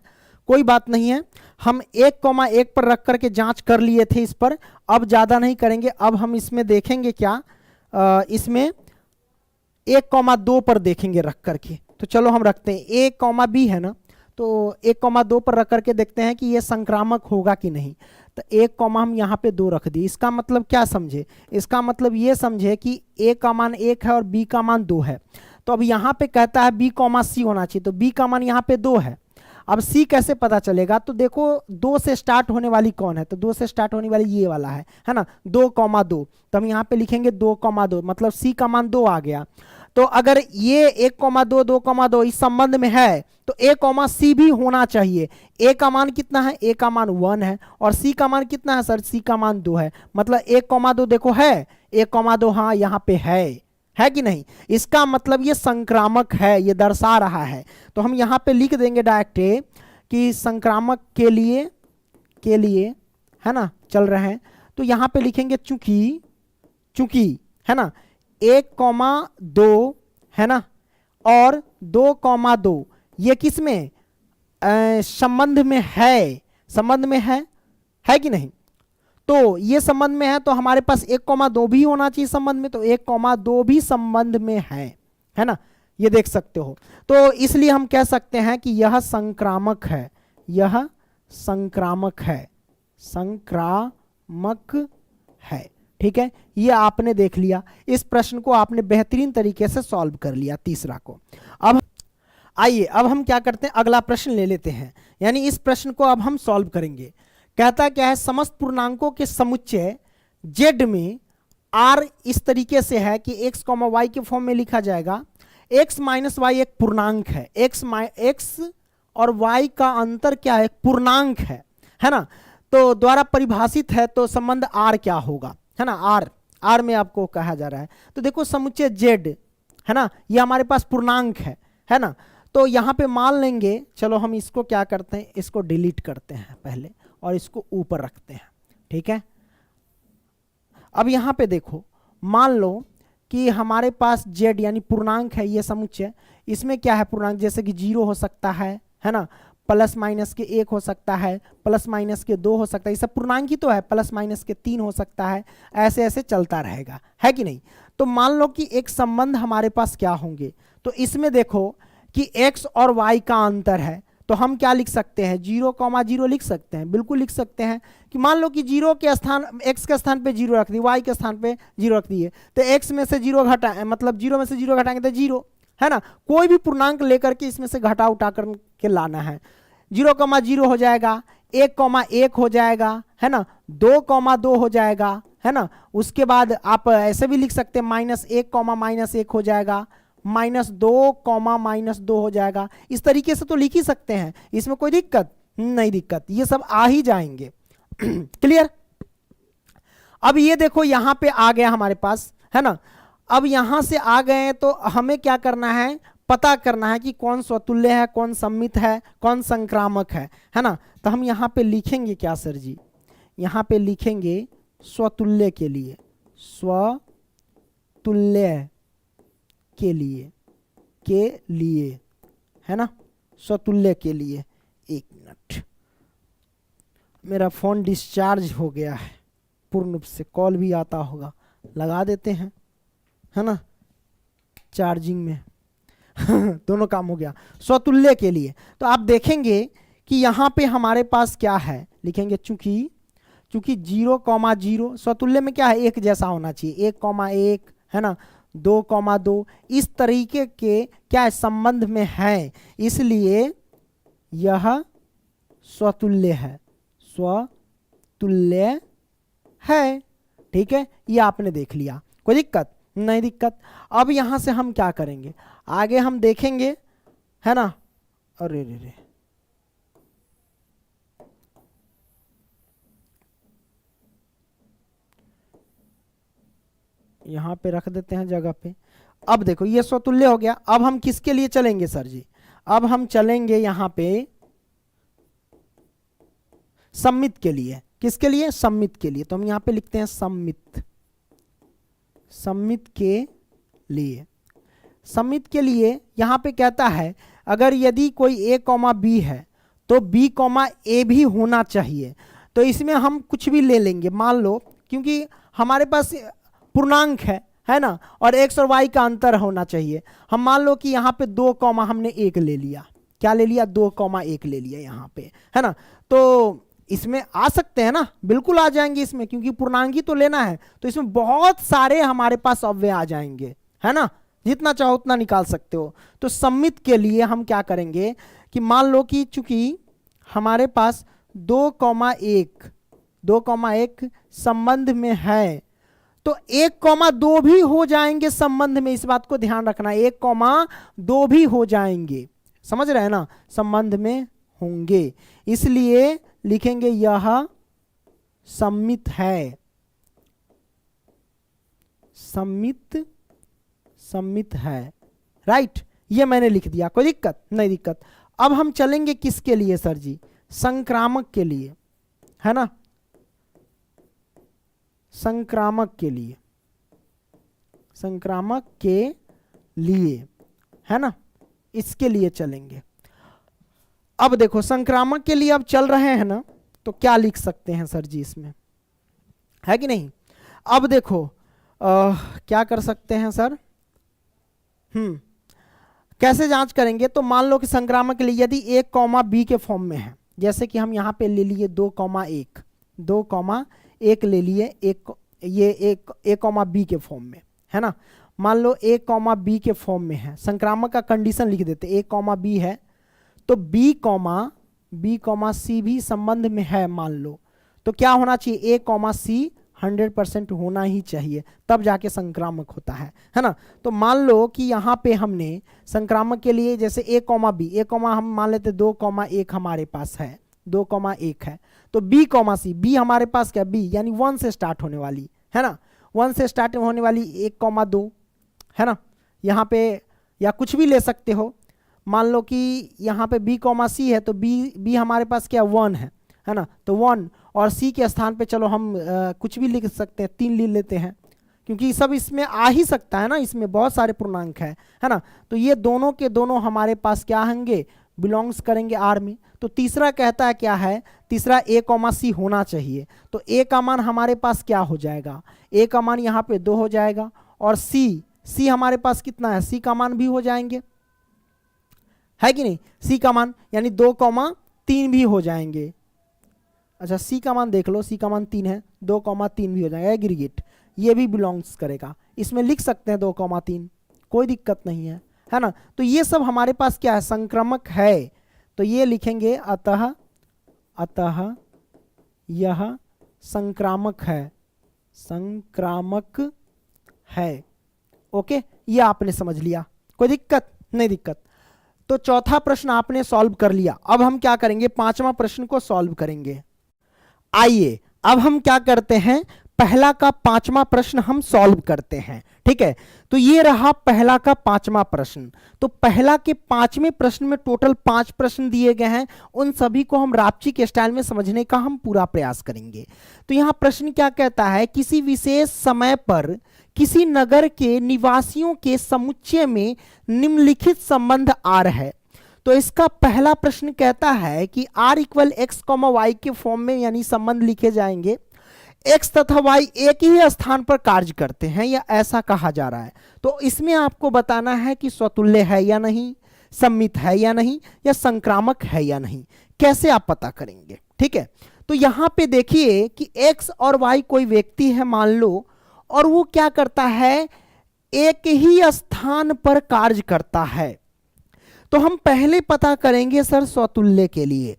[SPEAKER 1] कोई बात नहीं है। हम 1 कॉमा 1 पर रख करके जांच कर लिए थे इस पर, अब ज़्यादा नहीं करेंगे। अब हम इसमें देखेंगे क्या, इसमें 1 कॉमा 2 पर देखेंगे रख करके। तो चलो हम रखते हैं, a कॉमा बी है ना, तो 1 कॉमा 2 पर रख करके देखते हैं कि ये संक्रामक होगा कि नहीं। तो 1 कॉमा हम यहाँ पे 2 रख दिए। इसका मतलब क्या समझे, इसका मतलब ये समझे कि a का मान 1 है और b का मान 2 है। तो अब यहाँ पे कहता है b कॉमा सी होना चाहिए, तो b का मान यहाँ पे 2 है। अब c कैसे पता चलेगा, तो देखो 2 से स्टार्ट होने वाली कौन है, तो 2 से स्टार्ट होने वाली ये वाला है ना, 2 कॉमा 2। तो हम यहाँ पे लिखेंगे 2 कॉमा 2, मतलब c का मान 2 आ गया। तो अगर ये 1 कॉमा 2 2 कॉमा 2 इस संबंध में है तो a कॉमा सी भी होना चाहिए। a का मान कितना है, a का मान 1 है और c का मान कितना है सर, c का मान 2 है। मतलब 1 कॉमा 2 देखो है, 1 कॉमा 2 हाँ यहाँ पे है कि नहीं। इसका मतलब ये संक्रामक है, ये दर्शा रहा है। तो हम यहाँ पे लिख देंगे डायरेक्ट कि संक्रामक के लिए है ना चल रहे हैं। तो यहाँ पे लिखेंगे चूंकि है ना 1 कॉमा 2 है ना और 2 कॉमा 2 ये किस में संबंध में है कि नहीं। तो ये संबंध में है तो हमारे पास 1 कॉमा 2 भी होना चाहिए संबंध में, तो 1 कॉमा 2 भी संबंध में है ना, ये देख सकते हो। तो इसलिए हम कह सकते हैं कि यह संक्रामक है, ठीक है। ये आपने देख लिया, इस प्रश्न को आपने बेहतरीन तरीके से सॉल्व कर लिया, तीसरा को। अब आइए, अब हम क्या करते हैं, अगला प्रश्न ले लेते हैं, यानी इस प्रश्न को अब हम सॉल्व करेंगे। कहता क्या है, समस्त पूर्णांकों के समुच्चय z में r इस तरीके से है कि x, y के फॉर्म में लिखा जाएगा। x माइनस वाई एक पूर्णांक है, x और y का अंतर क्या है, पूर्णांक है ना, तो द्वारा परिभाषित है। तो संबंध r क्या होगा, है ना, r में आपको कहा जा रहा है। तो देखो समुच्चय z है ना, ये हमारे पास पूर्णांक है ना। तो यहाँ पे मान लेंगे, चलो हम इसको क्या करते हैं, इसको डिलीट करते हैं पहले और इसको ऊपर रखते हैं, ठीक है। अब यहाँ पे देखो, मान लो कि हमारे पास z यानी पूर्णांक है, ये समुच्चय, इसमें क्या है पूर्णांक, जैसे कि 0 हो सकता है ना, प्लस माइनस के 1 हो सकता है, प्लस माइनस के 2 हो सकता है, ये सब पूर्णांक ही तो है, प्लस माइनस के 3 हो सकता है, ऐसे ऐसे चलता रहेगा, है कि नहीं। तो मान लो कि एक संबंध हमारे पास क्या होंगे, तो इसमें देखो कि x और y का अंतर है, तो हम क्या लिख सकते हैं, 0,0 लिख सकते हैं, बिल्कुल लिख सकते हैं कि मान लो कि 0 के स्थान, x के स्थान पे 0 रख दी, y के स्थान पे 0 रख दिए, तो x में से 0 घटा, मतलब 0 में से 0 घटाएंगे तो 0, है ना। कोई भी पूर्णांक लेकर के इसमें से घटा उठा करके लाना है, 0,0 हो जाएगा, 1,1 हो जाएगा, है ना, 2,2 हो जाएगा, है ना। उसके बाद आप ऐसे भी लिख सकते हैं, -1,-1 हो जाएगा, -2,-2 हो जाएगा, इस तरीके से तो लिख ही सकते हैं, इसमें कोई दिक्कत नहीं, दिक्कत ये सब आ ही जाएंगे। क्लियर। अब ये देखो यहाँ पे आ गया हमारे पास, है ना। अब यहां से आ गए तो हमें क्या करना है, पता करना है कि कौन स्वतुल्य है, कौन सम्मित है, कौन संक्रामक है ना। तो हम यहाँ पे लिखेंगे क्या सर जी, यहाँ पे लिखेंगे स्वतुल्य के लिए, स्वतुल्य के लिए है ना, स्वतुल्य के लिए। एक मिनट, मेरा फोन डिस्चार्ज हो गया है पूर्ण रूप से, कॉल भी आता होगा, लगा देते हैं, है ना, चार्जिंग में। दोनों काम हो गया। स्वतुल्य के लिए तो आप देखेंगे कि यहाँ पे हमारे पास क्या है, लिखेंगे चूंकि 0,0 स्वतुल्य में क्या है, एक जैसा होना चाहिए, 1,1 है ना, 2,2 इस तरीके के क्या है संबंध में है, इसलिए यह स्वतुल्य है, स्वतुल्य है, ठीक है। ये आपने देख लिया, कोई दिक्कत नहीं, दिक्कत। अब यहां से हम क्या करेंगे, आगे हम देखेंगे, है ना। अरे रे रे, यहां पे रख देते हैं जगह पे। अब देखो ये स्वतुल्य हो गया, अब हम किसके लिए चलेंगे सर जी, अब हम चलेंगे यहां पे सम्मित के लिए। किसके लिए, सम्मित के लिए। तो हम यहां पे लिखते हैं सम्मित, सम्मित के लिए। सम्मित के लिए यहां पे कहता है अगर यदि कोई a, b है तो b, a भी होना चाहिए। तो इसमें हम कुछ भी ले लेंगे, मान लो क्योंकि हमारे पास पूर्णांक है ना, और x और y का अंतर होना चाहिए। हम मान लो कि यहाँ पे 2, हमने 1 ले लिया, क्या ले लिया, 2,1 ले लिया यहाँ पे, है ना। तो इसमें आ सकते हैं ना, बिल्कुल आ जाएंगे इसमें, क्योंकि पूर्णांक ही तो लेना है, तो इसमें बहुत सारे हमारे पास अव्यय आ जाएंगे, है ना, जितना चाहो उतना निकाल सकते हो। तो सम्मित के लिए हम क्या करेंगे कि मान लो कि चूंकि हमारे पास 2,1 संबंध में है, तो 1,2 भी हो जाएंगे संबंध में, इस बात को ध्यान रखना, 1,2 भी हो जाएंगे, समझ रहे हैं ना, संबंध में होंगे, इसलिए लिखेंगे यह सम्मित है, सम्मित है, राइट। ये मैंने लिख दिया, कोई दिक्कत नहीं, दिक्कत। अब हम चलेंगे किसके लिए सर जी, संक्रामक के लिए, है ना, संक्रामक के लिए, संक्रामक के लिए, है ना, इसके लिए चलेंगे। अब देखो संक्रामक के लिए अब चल रहे हैं ना, तो क्या लिख सकते हैं सर जी इसमें, है कि नहीं। अब देखो क्या कर सकते हैं सर, कैसे जांच करेंगे, तो मान लो कि संक्रामक के लिए यदि a, b के फॉर्म में है, जैसे कि हम यहाँ पे ले लिए 2,1 ले लिए, ये a, b के फॉर्म में, है ना। मान लो a, b के फॉर्म में है, संक्रामक का कंडीशन लिख देते, a, b है, तो b, c भी संबंध में है मान लो, तो क्या होना चाहिए, a, c 100% होना ही चाहिए, तब जाके संक्रामक होता है ना। तो मान लो कि यहाँ पे हमने संक्रामक के लिए जैसे a, b, हम मान लेते 2,1 हमारे पास है, 2,1 है, तो b, c, b हमारे पास क्या, b यानी 1 से स्टार्ट होने वाली, है ना, 1 से स्टार्ट होने वाली 1,2, है ना, यहाँ पे या कुछ भी ले सकते हो। मान लो कि यहाँ पे b कॉमा सी है तो b हमारे पास क्या 1 है ना, तो 1 और c के स्थान पे चलो हम कुछ भी लिख सकते हैं, 3 ले लेते हैं क्योंकि सब इसमें आ ही सकता है ना, इसमें बहुत सारे पूर्णांक है ना। तो ये दोनों के दोनों हमारे पास क्या होंगे, बिलोंग्स करेंगे आर में। तो तीसरा कहता है क्या है, तीसरा a कॉमा सी होना चाहिए। तो a का मान हमारे पास क्या हो जाएगा, a का मान यहाँ पे 2 हो जाएगा और c हमारे पास कितना है, c का मान भी हो जाएंगे, है कि नहीं, c का मान यानी 2,3 भी हो जाएंगे। अच्छा c का मान देख लो, c का मान 3 है, 2,3 भी हो जाएगा एग्रीगेट, ये भी बिलोंग्स करेगा, इसमें लिख सकते हैं 2,3, कोई दिक्कत नहीं है ना। तो ये सब हमारे पास क्या है, संक्रामक है, तो ये लिखेंगे अतः यह संक्रामक है। ओके, ये आपने समझ लिया, कोई दिक्कत नहीं दिक्कत। तो चौथा प्रश्न आपने सॉल्व कर लिया। अब हम क्या करेंगे, पांचवा प्रश्न को सॉल्व करेंगे। आइए अब हम क्या करते हैं, पहला का पांचवा प्रश्न हम सॉल्व करते हैं, ठीक है। तो ये रहा पहला का पांचवा प्रश्न। तो पहला के पांचवें प्रश्न में टोटल 5 प्रश्न दिए गए हैं, उन सभी को हम रापची के स्टाइल में समझने का हम पूरा प्रयास करेंगे। तो यहां प्रश्न क्या कहता है, किसी विशेष समय पर किसी नगर के निवासियों के समुच्चय में निम्नलिखित संबंध आर है। तो इसका पहला प्रश्न कहता है कि r equal x comma y के फॉर्म में यानी संबंध लिखे जाएंगे, x तथा y एक ही स्थान पर कार्य करते हैं या ऐसा कहा जा रहा है। तो इसमें आपको बताना है कि स्वतुल्य है या नहीं, सम्मित है या नहीं, या संक्रामक है या नहीं। कैसे आप पता करेंगे, ठीक है। तो यहां पे देखिए कि x और y कोई व्यक्ति है मान लो, और वो क्या करता है, एक ही स्थान पर कार्य करता है। तो हम पहले पता करेंगे सर स्वतुल्य के लिए,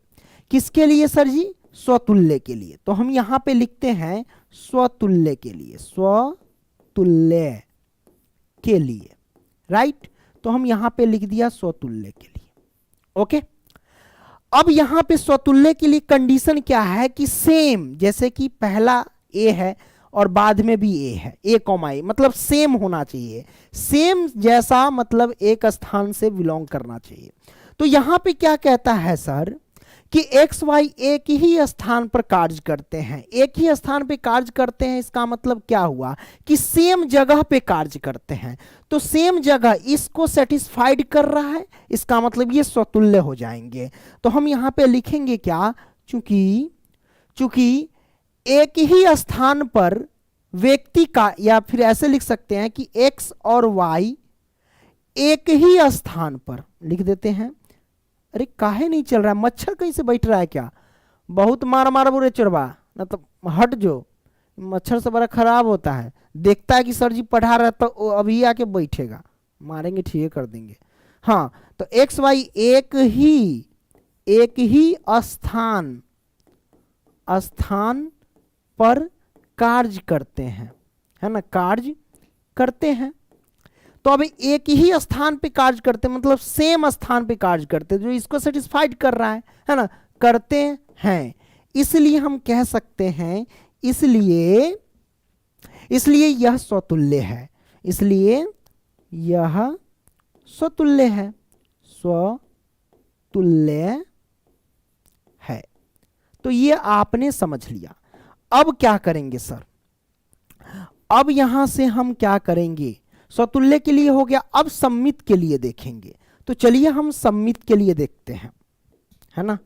[SPEAKER 1] किसके लिए सर जी, स्वतुल्य के लिए। तो हम यहां पे लिखते हैं स्वतुल्य के लिए, स्वतुल्य के लिए, राइट। तो हम यहां पे लिख दिया स्वतुल्य के लिए, ओके। अब यहां पे स्वतुल्य के लिए कंडीशन क्या है कि सेम, जैसे कि पहला ए है और बाद में भी ए है, ए कॉमा ए मतलब सेम होना चाहिए, सेम जैसा मतलब एक स्थान से बिलोंग करना चाहिए। तो यहां पे क्या कहता है सर कि एक्स वाई एक ही स्थान पर कार्य करते हैं, एक ही स्थान पे कार्य करते हैं, इसका मतलब क्या हुआ कि सेम जगह पे कार्य करते हैं। तो सेम जगह इसको सेटिस्फाइड कर रहा है, इसका मतलब ये स्वतुल्य हो जाएंगे। तो हम यहां पे लिखेंगे क्या, चूंकि एक ही स्थान पर व्यक्ति का, या फिर ऐसे लिख सकते हैं कि x और y एक ही स्थान पर लिख देते हैं। अरे काहे नहीं चल रहा है, मच्छर कहीं से बैठ रहा है क्या, बहुत मार बुरे चुरवा ना, तो हट जो, मच्छर से बड़ा खराब होता है, देखता है कि सर जी पढ़ा रहा तो अभी आके बैठेगा, मारेंगे ठीक कर देंगे। हाँ, तो एक्स वाई एक ही स्थान पर कार्य करते हैं, है ना, कार्य करते हैं। तो अब एक ही स्थान पे कार्य करते हैं मतलब सेम स्थान पे कार्य करते हैं, जो इसको सेटिस्फाइड कर रहा है ना, करते हैं। इसलिए हम कह सकते हैं, इसलिए यह स्वतुल्य है, इसलिए यह स्वतुल्य है, स्वतुल्य है। तो ये आपने समझ लिया। अब क्या करेंगे सर, अब यहां से हम क्या करेंगे, स्वतुल्य के लिए हो गया, अब सम्मित के लिए देखेंगे। तो चलिए हम सम्मित के लिए देखते हैं, है ना,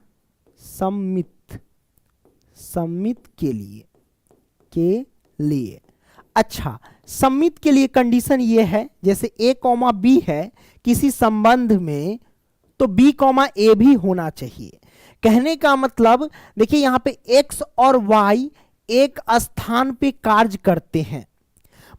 [SPEAKER 1] सम्मित के लिए। अच्छा, सम्मित के लिए कंडीशन ये है, जैसे a कॉमा b है किसी संबंध में, तो b कॉमा a भी होना चाहिए। कहने का मतलब देखिए यहां पे x और y एक स्थान पे कार्य करते हैं,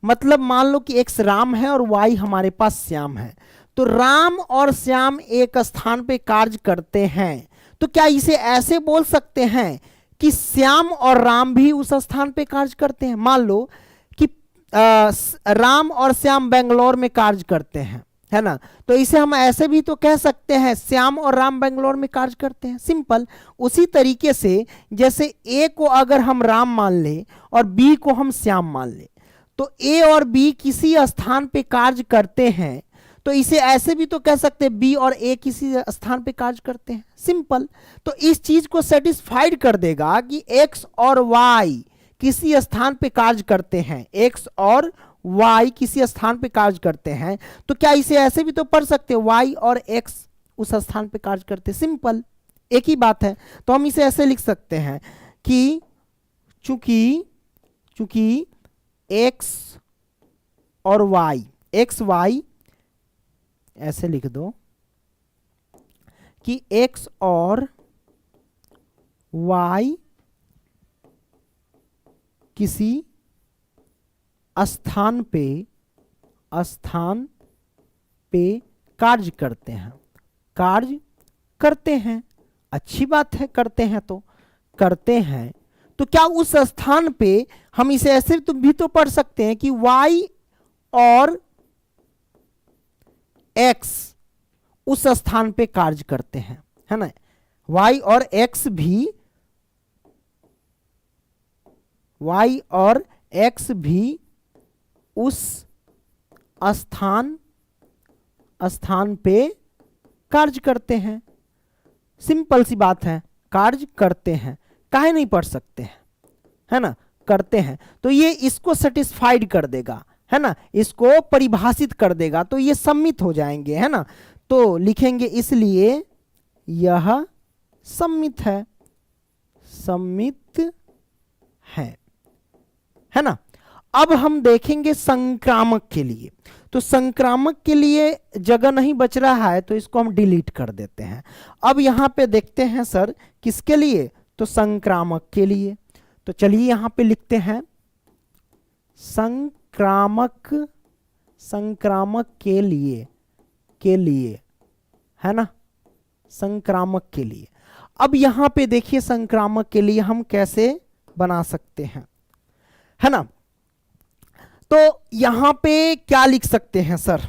[SPEAKER 1] मतलब मान लो कि x राम है और y हमारे पास श्याम है, तो राम और श्याम एक स्थान पे कार्य करते हैं। तो क्या इसे ऐसे बोल सकते हैं कि श्याम और राम भी उस स्थान पे कार्य करते हैं। मान लो कि राम और श्याम बेंगलोर में कार्य करते हैं, है ना, तो इसे हम ऐसे भी तो कह सकते हैं श्याम और राम बेंगलोर में कार्य करते हैं, सिंपल। उसी तरीके से जैसे ए को अगर हम राम मान ले और बी को हम श्याम मान ले, तो ए और बी किसी स्थान पे कार्य करते हैं, तो इसे ऐसे भी तो कह सकते हैं बी और ए किसी स्थान पे कार्य करते हैं, सिंपल। तो इस चीज को सेटिस्फाइड कर देगा कि एक्स और वाई किसी स्थान पे कार्य करते हैं, एक्स और वाई किसी स्थान पे कार्य करते हैं, तो क्या इसे ऐसे भी तो पढ़ सकते हैं वाई और एक्स उस स्थान पे कार्य करते, सिंपल, एक ही बात है। तो हम इसे ऐसे लिख सकते हैं कि चूंकि एक्स और वाई, एक्स वाई ऐसे लिख दो कि एक्स और वाई किसी स्थान पे कार्य करते हैं, अच्छी बात है, करते हैं। तो क्या उस स्थान पे हम इसे ऐसे भी तो पढ़ सकते हैं कि y और x उस स्थान पे कार्य करते हैं, है ना, y और x भी उस स्थान पे कार्य करते हैं, सिंपल सी बात है, कार्य करते हैं, काहे नहीं पढ़ सकते हैं, है ना, करते हैं। तो ये इसको सेटिस्फाइड कर देगा, है ना, इसको परिभाषित कर देगा, तो ये सम्मित हो जाएंगे, है ना। तो लिखेंगे इसलिए यह सम्मित है ना। अब हम देखेंगे संक्रामक के लिए, तो संक्रामक के लिए जगह नहीं बच रहा है, तो इसको हम डिलीट कर देते हैं। अब यहां पे देखते हैं सर किसके लिए, तो संक्रामक के लिए। तो चलिए यहां पे लिखते हैं संक्रामक के लिए, है ना, संक्रामक के लिए। अब यहां पे देखिए संक्रामक के लिए हम कैसे बना सकते हैं, है ना। तो यहां पे क्या लिख सकते हैं सर,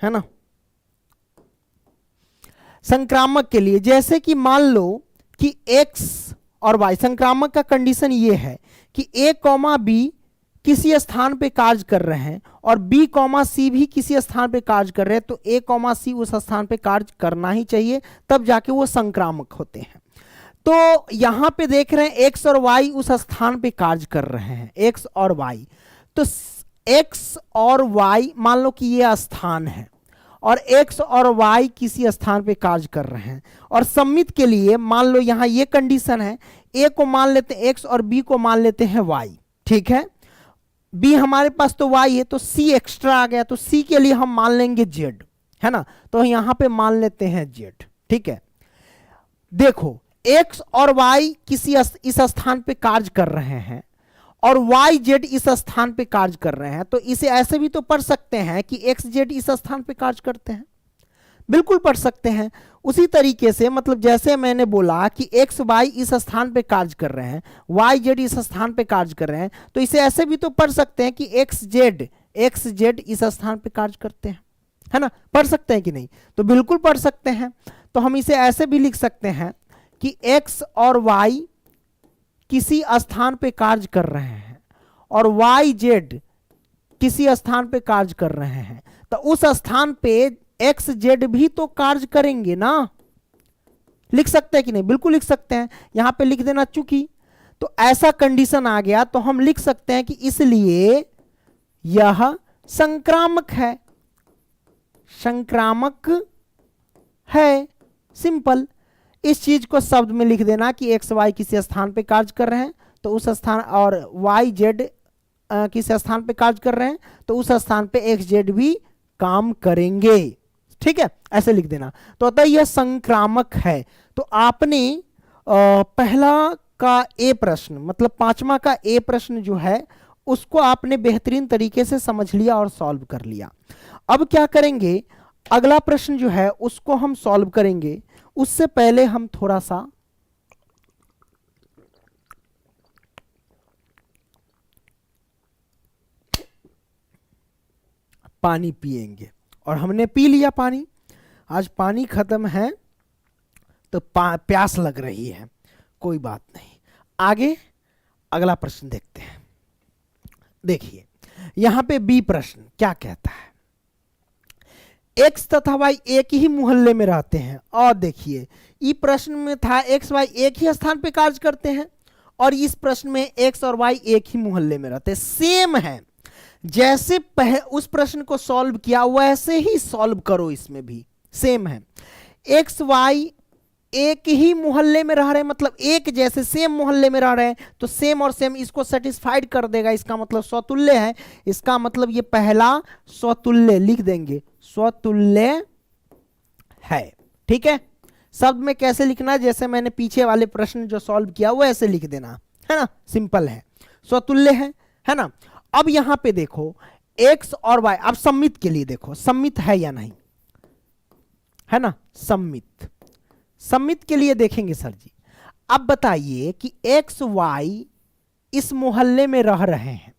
[SPEAKER 1] है ना, संक्रामक के लिए जैसे कि मान लो कि x और y, संक्रामक का कंडीशन ये है कि a, b किसी स्थान पे कार्य कर रहे हैं और b, c भी किसी स्थान पे कार्य कर रहे हैं, तो a, c उस स्थान पे कार्य करना ही चाहिए, तब जाके वो संक्रामक होते हैं। तो यहां पे देख रहे हैं x और y उस स्थान पे कार्य कर रहे हैं, x और y, तो x और y मान लो कि ये स्थान है और x और y किसी स्थान पे कार्य कर रहे हैं, और सम्मित के लिए मान लो यहां ये कंडीशन है, a को मान लेते हैं x और b को मान लेते हैं y, ठीक है, b हमारे पास तो y है, तो c एक्स्ट्रा आ गया, तो c के लिए हम मान लेंगे z, है ना, तो यहां पे मान लेते हैं z, ठीक है। देखो x और y किसी इस स्थान पे कार्य कर रहे हैं और y z इस स्थान पे कार्य कर रहे हैं, तो इसे ऐसे भी तो पढ़ सकते हैं कि x z इस स्थान पे कार्य करते हैं, बिल्कुल पढ़ सकते हैं। उसी तरीके से मतलब जैसे मैंने बोला कि x y इस स्थान पे कार्य कर रहे हैं, y z इस स्थान पे कार्य कर रहे हैं, तो इसे ऐसे भी तो पढ़ सकते हैं कि x z इस स्थान पे कार्य करते हैं, है ना, पढ़ सकते हैं कि नहीं, तो बिल्कुल पढ़ सकते हैं। तो हम इसे ऐसे भी लिख सकते हैं कि x और y किसी स्थान पे कार्य कर रहे हैं और y z किसी स्थान पे कार्य कर रहे हैं, तो उस स्थान पे x z भी तो कार्य करेंगे ना, लिख सकते हैं कि नहीं, बिल्कुल लिख सकते हैं, यहां पे लिख देना चूंकि, तो ऐसा कंडीशन आ गया, तो हम लिख सकते हैं कि इसलिए यह संक्रामक है, सिंपल। इस चीज को शब्द में लिख देना कि x y किसी स्थान पे कार्य कर रहे हैं, तो उस स्थान, और y z किसी स्थान पे कार्य कर रहे हैं, तो उस स्थान पे x z भी काम करेंगे, ठीक है, ऐसे लिख देना। तो अतः यह संक्रामक है। तो आपने पहला का ए प्रश्न, मतलब 5वां का ए प्रश्न जो है उसको आपने बेहतरीन तरीके से समझ लिया और सॉल्व कर लिया। अब क्या करेंगे, अगला प्रश्न जो है उसको हम सॉल्व करेंगे, उससे पहले हम थोड़ा सा पानी पिएंगे, और हमने पी लिया पानी, आज पानी खत्म है तो प्यास लग रही है, कोई बात नहीं। आगे अगला प्रश्न देखते हैं। देखिए यहां पे बी प्रश्न क्या कहता है, एक्स तथा वाई एक ही मोहल्ले में रहते हैं, और देखिए ई प्रश्न में था एक्स वाई एक ही स्थान पे कार्य करते हैं, और इस प्रश्न में एक्स और वाई एक ही मोहल्ले में रहते हैं। सेम है, जैसे उस प्रश्न को सॉल्व किया वैसे ही सॉल्व करो, इसमें भी सेम है। एक्स वाई एक ही मोहल्ले में रह रहे हैं, मतलब एक जैसे सेम मोहल्ले में रह रहे हैं, तो सेम और सेम इसको सेटिस्फाइड कर देगा, इसका मतलब स्वतुल्य है। इसका मतलब ये पहला स्वतुल्य लिख देंगे, स्वतुल्य है। ठीक है, शब्द में कैसे लिखना, जैसे मैंने पीछे वाले प्रश्न जो सॉल्व किया वो ऐसे लिख देना है ना, सिंपल है, स्वतुल्य है ना। अब यहां पे देखो एक्स और वाई, अब सम्मित के लिए देखो सम्मित है या नहीं, है ना, सम्मित के लिए देखेंगे सर जी। अब बताइए कि एक्स वाई इस मोहल्ले में रह रहे हैं,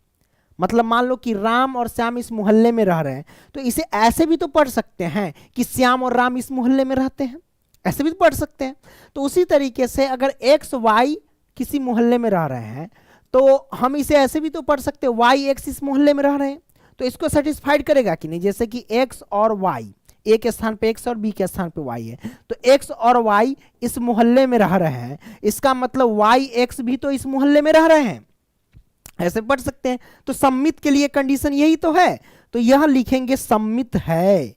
[SPEAKER 1] मतलब मान लो कि राम और श्याम इस मोहल्ले में रह रहे हैं, तो इसे ऐसे भी तो पढ़ सकते हैं कि श्याम और राम इस मोहल्ले में रहते हैं, ऐसे भी तो पढ़ सकते हैं। तो उसी तरीके से अगर एक्स वाई किसी मोहल्ले में रह रहे हैं, तो हम इसे ऐसे भी तो पढ़ सकते हैं वाई एक्स इस मोहल्ले में रह रहे हैं, तो इसको सेटिस्फाइड करेगा कि नहीं। जैसे कि एक्स और वाई, ए के स्थान पे एक्स और बी के स्थान पे वाई है, तो एक्स और वाई इस मोहल्ले में रह रहे हैं, इसका मतलब वाई एक्स भी तो इस मोहल्ले में रह रहे हैं, ऐसे पढ़ सकते हैं। तो सम्मित के लिए कंडीशन यही तो है, तो यह लिखेंगे सम्मित है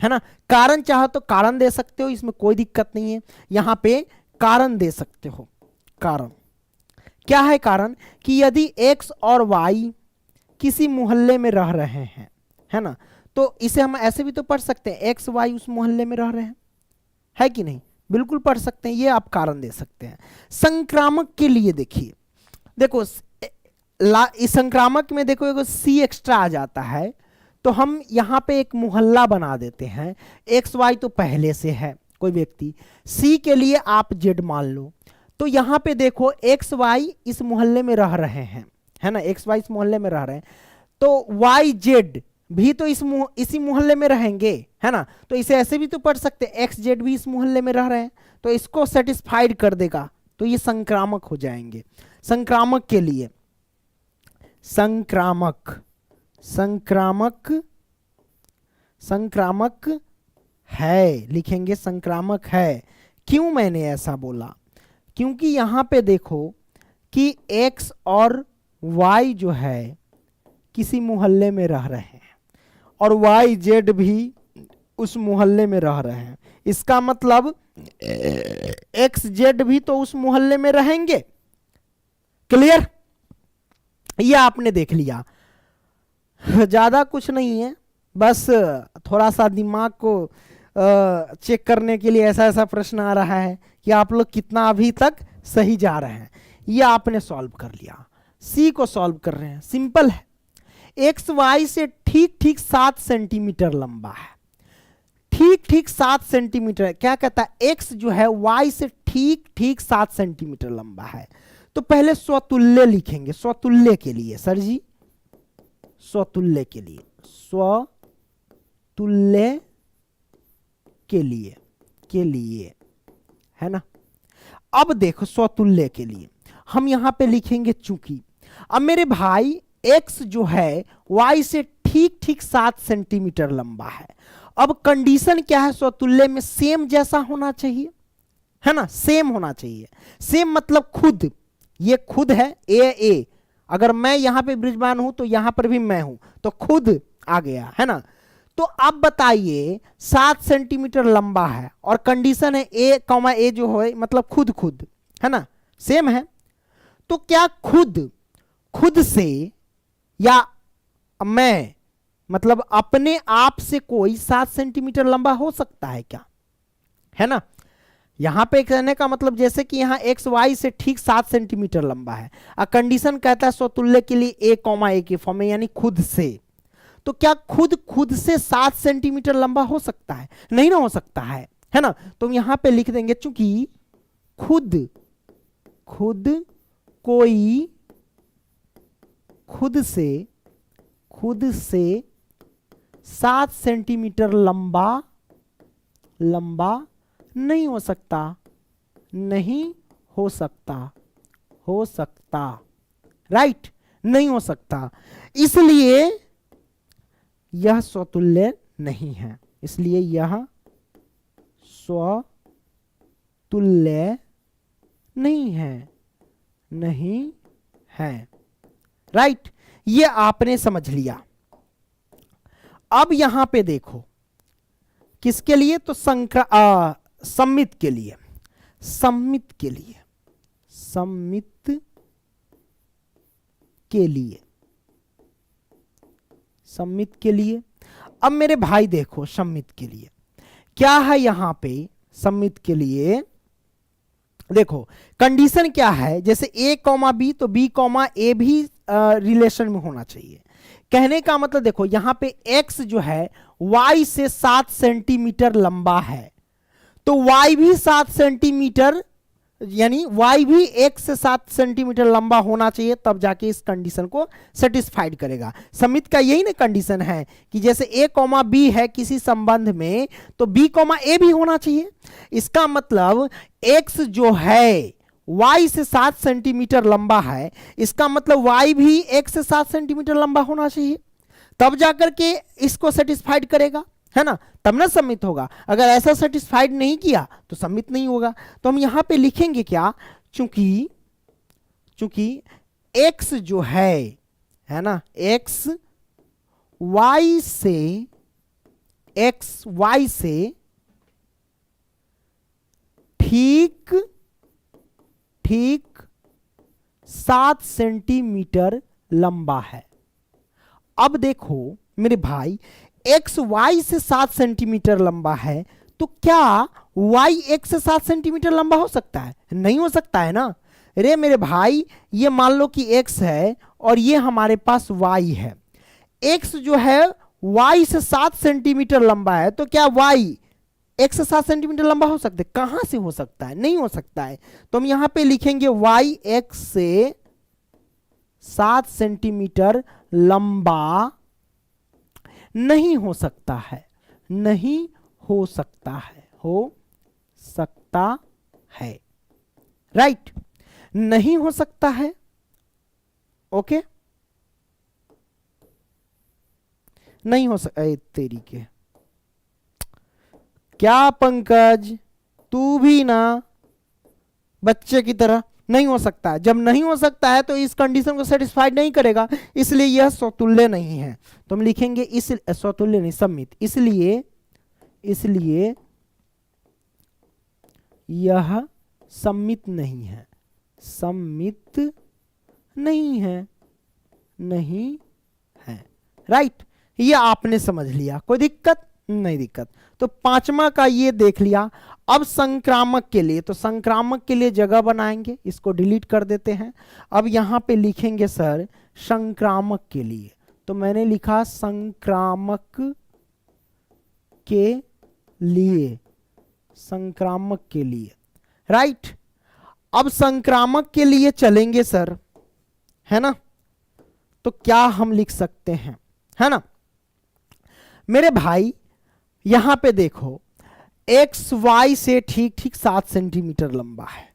[SPEAKER 1] ना। कारण चाहो तो कारण दे सकते हो, इसमें कोई दिक्कत नहीं है, यहां पे कारण दे सकते हो। कारण क्या है, कारण कि यदि एक्स और वाई किसी मोहल्ले में रह रहे हैं, है ना, तो इसे हम ऐसे भी तो पढ़ सकते हैं एक्स वाई उस मोहल्ले में रह रहे हैं, है कि नहीं, बिल्कुल पढ़ सकते हैं, ये आप कारण दे सकते हैं। संक्रामक के लिए देखिए, देखो इस संक्रामक में देखो एगो सी एक्स्ट्रा आ जाता है, तो हम यहां पे एक मोहल्ला बना देते हैं। एक्स वाई तो पहले से है कोई व्यक्ति, सी के लिए आप जेड मान लो, तो यहां पे देखो एक्स वाई इस मोहल्ले में रह रहे हैं, है ना, एक्स वाई इस मोहल्ले में रह रहे हैं, तो वाई जेड भी तो इसी मोहल्ले में रहेंगे, है ना। तो इसे ऐसे भी तो पढ़ सकते हैं एक्स जेड भी इस मोहल्ले में रह रहे हैं, तो इसको सेटिस्फाइड कर देगा, तो ये संक्रामक हो जाएंगे। संक्रामक के लिए संक्रामक है लिखेंगे, संक्रामक है। क्यों मैंने ऐसा बोला, क्योंकि यहां पे देखो कि एक्स और वाई जो है किसी मोहल्ले में रह रहे हैं, और वाई जेड भी उस मोहल्ले में रह रहे हैं, इसका मतलब एक्स जेड भी तो उस मोहल्ले में रहेंगे। क्लियर, ये आपने देख लिया, ज्यादा कुछ नहीं है, बस थोड़ा सा दिमाग को चेक करने के लिए ऐसा ऐसा प्रश्न आ रहा है कि आप लोग कितना अभी तक सही जा रहे हैं। ये आपने सॉल्व कर लिया, सी को सॉल्व कर रहे हैं, सिंपल है। एक्स वाई से ठीक ठीक 7 सेंटीमीटर लंबा है, ठीक ठीक 7 सेंटीमीटर, क्या कहता है एक्स जो है वाई से ठीक ठीक 7 सेंटीमीटर लंबा है। तो पहले स्वतुल्य लिखेंगे, स्वतुल्य के लिए सर जी, स्वतुल्य के लिए, स्वतुल्य के लिए है ना। अब देखो स्वतुल्य के लिए हम यहां पे लिखेंगे चूंकि, अब मेरे भाई एक्स जो है वाई से ठीक ठीक 7 सेंटीमीटर लंबा है। अब कंडीशन क्या है, स्वतुल्य में सेम जैसा होना चाहिए, है ना, सेम होना चाहिए। सेम मतलब खुद, ये खुद है ए, अगर मैं यहां पे ब्रिजमान हूं तो यहां पर भी मैं हूं, तो खुद आ गया, है ना। तो अब बताइए 7 सेंटीमीटर लंबा है और कंडीशन है ए जो है मतलब खुद, है ना, सेम है। तो क्या खुद से या मैं मतलब अपने आप से कोई 7 सेंटीमीटर लंबा हो सकता है क्या, है ना। यहां पे कहने का मतलब जैसे कि यहां एक्स वाई से ठीक 7 सेंटीमीटर लंबा है, कंडीशन कहता है स्वतुल्य के लिए ए के फॉर्म में, यानी खुद से। तो क्या खुद से 7 सेंटीमीटर लंबा हो सकता है, नहीं ना हो सकता है ना। तो हम यहां पे लिख देंगे चूंकि खुद कोई खुद से 7 सेंटीमीटर लंबा नहीं हो सकता, राइट, नहीं हो सकता, इसलिए यह स्वतुल्य नहीं है, इसलिए यह स्वतुल्य नहीं है, नहीं है। राइट, ये आपने समझ लिया। अब यहां पे देखो किसके लिए, तो सम्मित के लिए, सम्मित के लिए, सम्मित के लिए, सम्मित के लिए। अब मेरे भाई देखो सम्मित के लिए क्या है, यहां पे सम्मित के लिए देखो कंडीशन क्या है, जैसे a कॉमा बी तो b कॉमा ए भी रिलेशन में होना चाहिए। कहने का मतलब देखो यहां पे x जो है y से 7 सेंटीमीटर लंबा है, तो y भी 7 सेंटीमीटर, यानी y भी x से 7 सेंटीमीटर लंबा होना चाहिए, तब जाके इस कंडीशन को सेटिस्फाइड करेगा। समित का यही ना कंडीशन है कि जैसे a कॉमा बी है किसी संबंध में, तो b कॉमा ए भी होना चाहिए। इसका मतलब x जो है y से 7 सेंटीमीटर लंबा है, इसका मतलब y भी x से 7 सेंटीमीटर लंबा होना चाहिए, तब जाकर के इसको सेटिस्फाइड करेगा, है ना, तब ना सम्मित होगा। अगर ऐसा सेटिस्फाइड नहीं किया तो सम्मित नहीं होगा। तो हम यहां पे लिखेंगे क्या, चूंकि x जो है ना, x y से ठीक 7 सेंटीमीटर लंबा है। अब देखो मेरे भाई x y से 7 सेंटीमीटर लंबा है, तो क्या y x से 7 सेंटीमीटर लंबा हो सकता है? नहीं हो सकता है ना। रे मेरे भाई ये मान लो कि x है और ये हमारे पास y है, x जो है y से 7 सेंटीमीटर लंबा है, तो क्या y x से 7 सेंटीमीटर लंबा हो सकता है? कहां से हो सकता है? नहीं हो सकता है। तो हम यहां पे लिखेंगे y x से 7 सेंटीमीटर लंबा नहीं हो सकता है, नहीं हो सकता है, हो सकता है, राइट, नहीं हो सकता है। ओके, नहीं हो सकता। तेरी के क्या पंकज, तू भी ना बच्चे की तरह, नहीं हो सकता है। जब नहीं हो सकता है तो इस कंडीशन को सेटिस्फाइड नहीं करेगा, इसलिए यह स्वतुल्य नहीं है। तो हम लिखेंगे इस स्वतुल्य नहीं, सम्मित, इसलिए यह सम्मित नहीं है, सम्मित नहीं है, नहीं है, राइट। ये आपने समझ लिया, कोई दिक्कत नहीं, दिक्कत। तो पांचवा का ये देख लिया। अब संक्रामक के लिए, तो संक्रामक के लिए जगह बनाएंगे, इसको डिलीट कर देते हैं। अब यहां पे लिखेंगे सर संक्रामक के लिए, तो मैंने लिखा संक्रामक के लिए, संक्रामक के लिए, राइट। अब संक्रामक के लिए चलेंगे सर, है ना, तो क्या हम लिख सकते हैं, है ना मेरे भाई। यहां पे देखो एक्स वाई से ठीक 7 सेंटीमीटर लंबा है,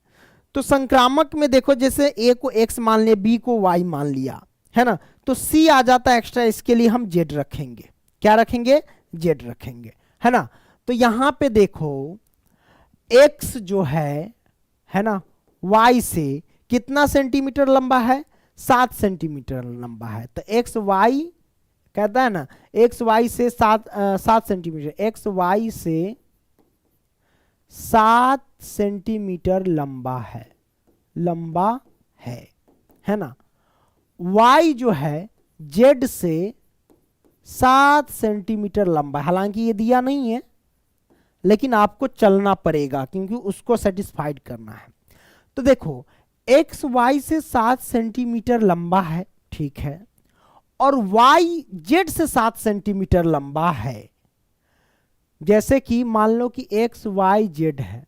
[SPEAKER 1] तो संक्रामक में देखो जैसे ए को एक्स मान लिया, बी को वाई मान लिया, है ना, तो सी आ जाता है एक्स्ट्रा, इसके लिए हम जेड रखेंगे। क्या रखेंगे? जेड रखेंगे, है ना। तो यहां पे देखो एक्स जो है ना, वाई से कितना सेंटीमीटर लंबा है? 7 सेंटीमीटर लंबा है। तो एक्स वाई कहता है ना, एक्स वाई से 7 सेंटीमीटर, एक्स वाई से 7 सेंटीमीटर लंबा है, लंबा है ना। y जो है z से 7 सेंटीमीटर लंबा, हालांकि ये दिया नहीं है लेकिन आपको चलना पड़ेगा क्योंकि उसको सेटिस्फाइड करना है। तो देखो x y से 7 सेंटीमीटर लंबा है, ठीक है, और y z से 7 सेंटीमीटर लंबा है। जैसे कि मान लो कि x y z है,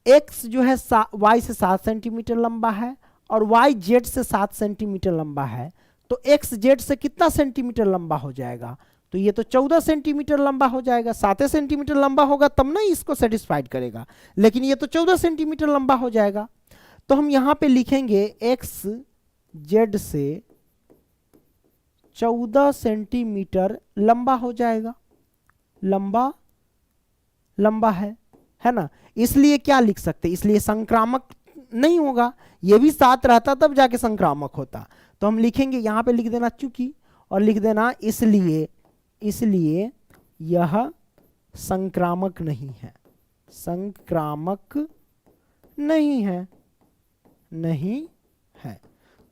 [SPEAKER 1] x जो है y से 7 सेंटीमीटर लंबा है और y z से 7 सेंटीमीटर लंबा है, तो x z से कितना सेंटीमीटर लंबा हो जाएगा? तो ये तो 14 सेंटीमीटर लंबा हो जाएगा। 7 सेंटीमीटर लंबा होगा तब ना इसको सेटिस्फाइड करेगा, लेकिन ये तो 14 सेंटीमीटर लंबा हो जाएगा। तो हम यहां पे लिखेंगे x जेड से 14 सेंटीमीटर लंबा हो जाएगा, लंबा है ना। इसलिए क्या लिख सकते, इसलिए संक्रामक नहीं होगा, ये भी साथ रहता तब जाके संक्रामक होता। तो हम लिखेंगे, यहां पे लिख देना चूंकि, और लिख देना इसलिए यह संक्रामक नहीं है, संक्रामक नहीं है।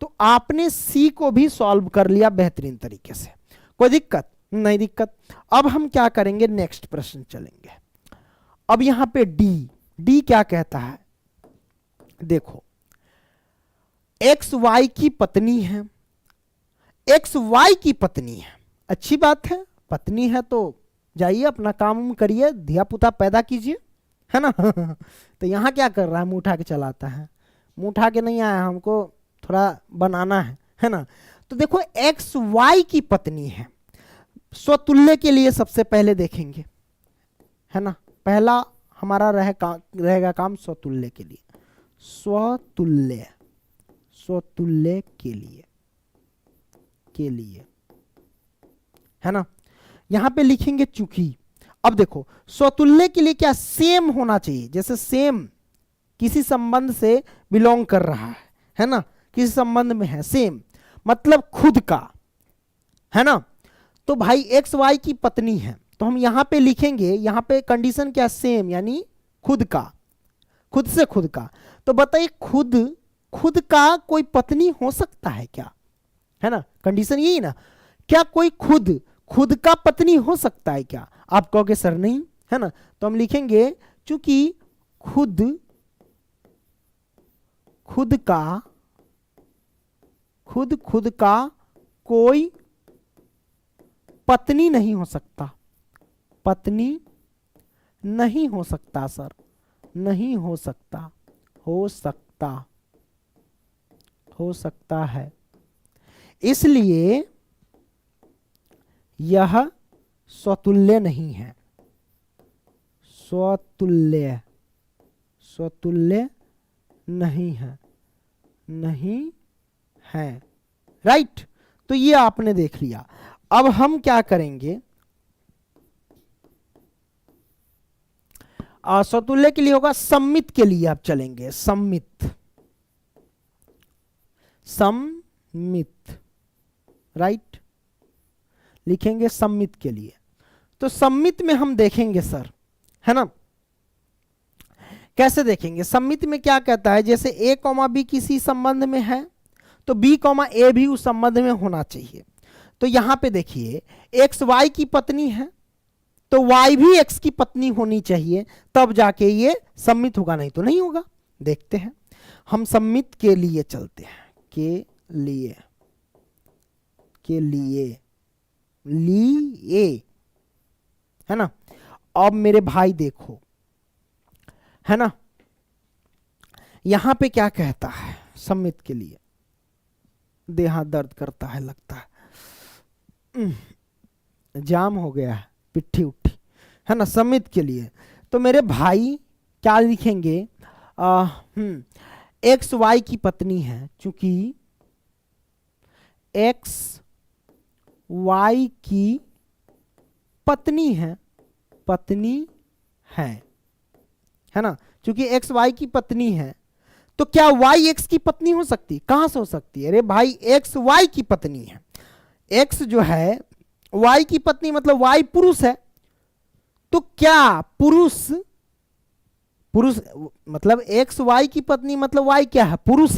[SPEAKER 1] तो आपने सी को भी सॉल्व कर लिया बेहतरीन तरीके से, कोई दिक्कत नहीं दिक्कत। अब हम क्या करेंगे, नेक्स्ट प्रश्न चलेंगे। अब यहां पे डी क्या कहता है, देखो एक्स वाई की पत्नी है, एक्स वाई की पत्नी है, अच्छी बात है, पत्नी है तो जाइए अपना काम करिए, धिया पुता पैदा कीजिए, है ना। तो यहां क्या कर रहा है, मुंह उठा के चलाता है, मुंह उठा के नहीं आया, हमको थोड़ा बनाना है ना। तो देखो एक्स वाई की पत्नी है, स्वतुल्य के लिए सबसे पहले देखेंगे, है ना। पहला हमारा रहेगा काम स्वतुल्य के लिए, स्वतुल्य के लिए है ना। यहां पे लिखेंगे चूंकि। अब देखो स्वतुल्य के लिए क्या सेम होना चाहिए, जैसे सेम किसी संबंध से बिलोंग कर रहा है ना, किसी संबंध में है, सेम मतलब खुद का, है ना। तो भाई एक्स वाई की पत्नी है, तो हम यहां पे लिखेंगे, यहां पे कंडीशन क्या, सेम यानी खुद का, खुद से खुद का। तो बताइए खुद का कोई पत्नी हो सकता है क्या, है ना, कंडीशन यही ना, क्या कोई खुद का पत्नी हो सकता है क्या, आप कहोगे सर नहीं, है ना। तो हम लिखेंगे चूंकि खुद का कोई पत्नी नहीं हो सकता, पत्नी नहीं हो सकता सर, नहीं हो सकता, हो सकता है, इसलिए यह स्वतुल्य नहीं है, स्वतुल्य नहीं है, राइट। तो ये आपने देख लिया। अब हम क्या करेंगे, स्वतुल्य के लिए होगा, सम्मित के लिए आप चलेंगे, सम्मित राइट, लिखेंगे सम्मित के लिए। तो सम्मित में हम देखेंगे सर, है ना, कैसे देखेंगे, सम्मित में क्या कहता है, जैसे ए कॉमा बी किसी संबंध में है तो बी कॉमा ए भी उस संबंध में होना चाहिए। तो यहां पे देखिए एक्स वाई की पत्नी है तो वाई भी एक्स की पत्नी होनी चाहिए, तब जाके ये सम्मित होगा, नहीं तो नहीं होगा। देखते हैं, हम सम्मित के लिए चलते हैं, के लिए है ना। अब मेरे भाई देखो, है ना, यहां पे क्या कहता है सम्मित के लिए, देह दर्द करता है लगता है, जाम हो गया है, पिट्ठी उठी, है ना, सम्मित के लिए। तो मेरे भाई क्या लिखेंगे, एक्स वाई की पत्नी है, चूंकि एक्स वाई की पत्नी है ना, क्योंकि एक्स वाई की पत्नी है, तो क्या वाई एक्स की पत्नी हो सकती, कहां से हो सकती है, अरे भाई एक्स वाई की पत्नी है, एक्स जो है वाई की पत्नी मतलब वाई पुरुष है, तो क्या पुरुष मतलब एक्स वाई की पत्नी मतलब वाई क्या है, पुरुष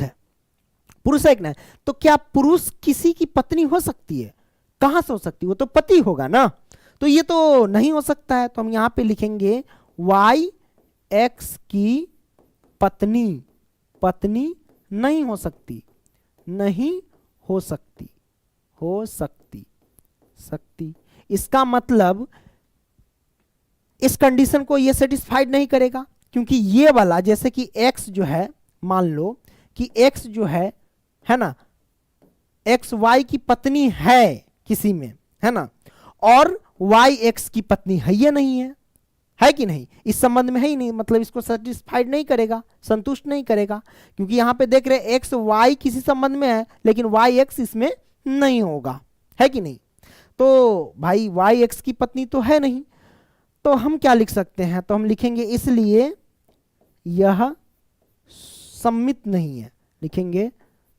[SPEAKER 1] है एक ना, तो क्या पुरुष किसी की पत्नी हो सकती है, कहां से हो सकती है, वो तो पति होगा ना, तो ये तो नहीं हो सकता है। तो हम यहां पे लिखेंगे वाई एक्स की पत्नी नहीं हो सकती, हो सकती। इसका मतलब इस कंडीशन को ये सेटिस्फाइड नहीं करेगा, क्योंकि ये वाला जैसे कि x जो है, मान लो कि x जो है ना, x y की पत्नी है किसी में, है ना, और y x की पत्नी है, ये नहीं है, है कि नहीं? इस संबंध में है ही नहीं, मतलब इसको सेटिस्फाइड नहीं करेगा, संतुष्ट नहीं करेगा, क्योंकि यहां पे देख रहे एक्स वाई किसी संबंध में है लेकिन वाई एक्स इसमें नहीं होगा, है कि नहीं? तो भाई वाई एक्स की पत्नी तो है नहीं, तो हम क्या लिख सकते हैं? तो हम लिखेंगे इसलिए यह सम्मित नहीं है, लिखेंगे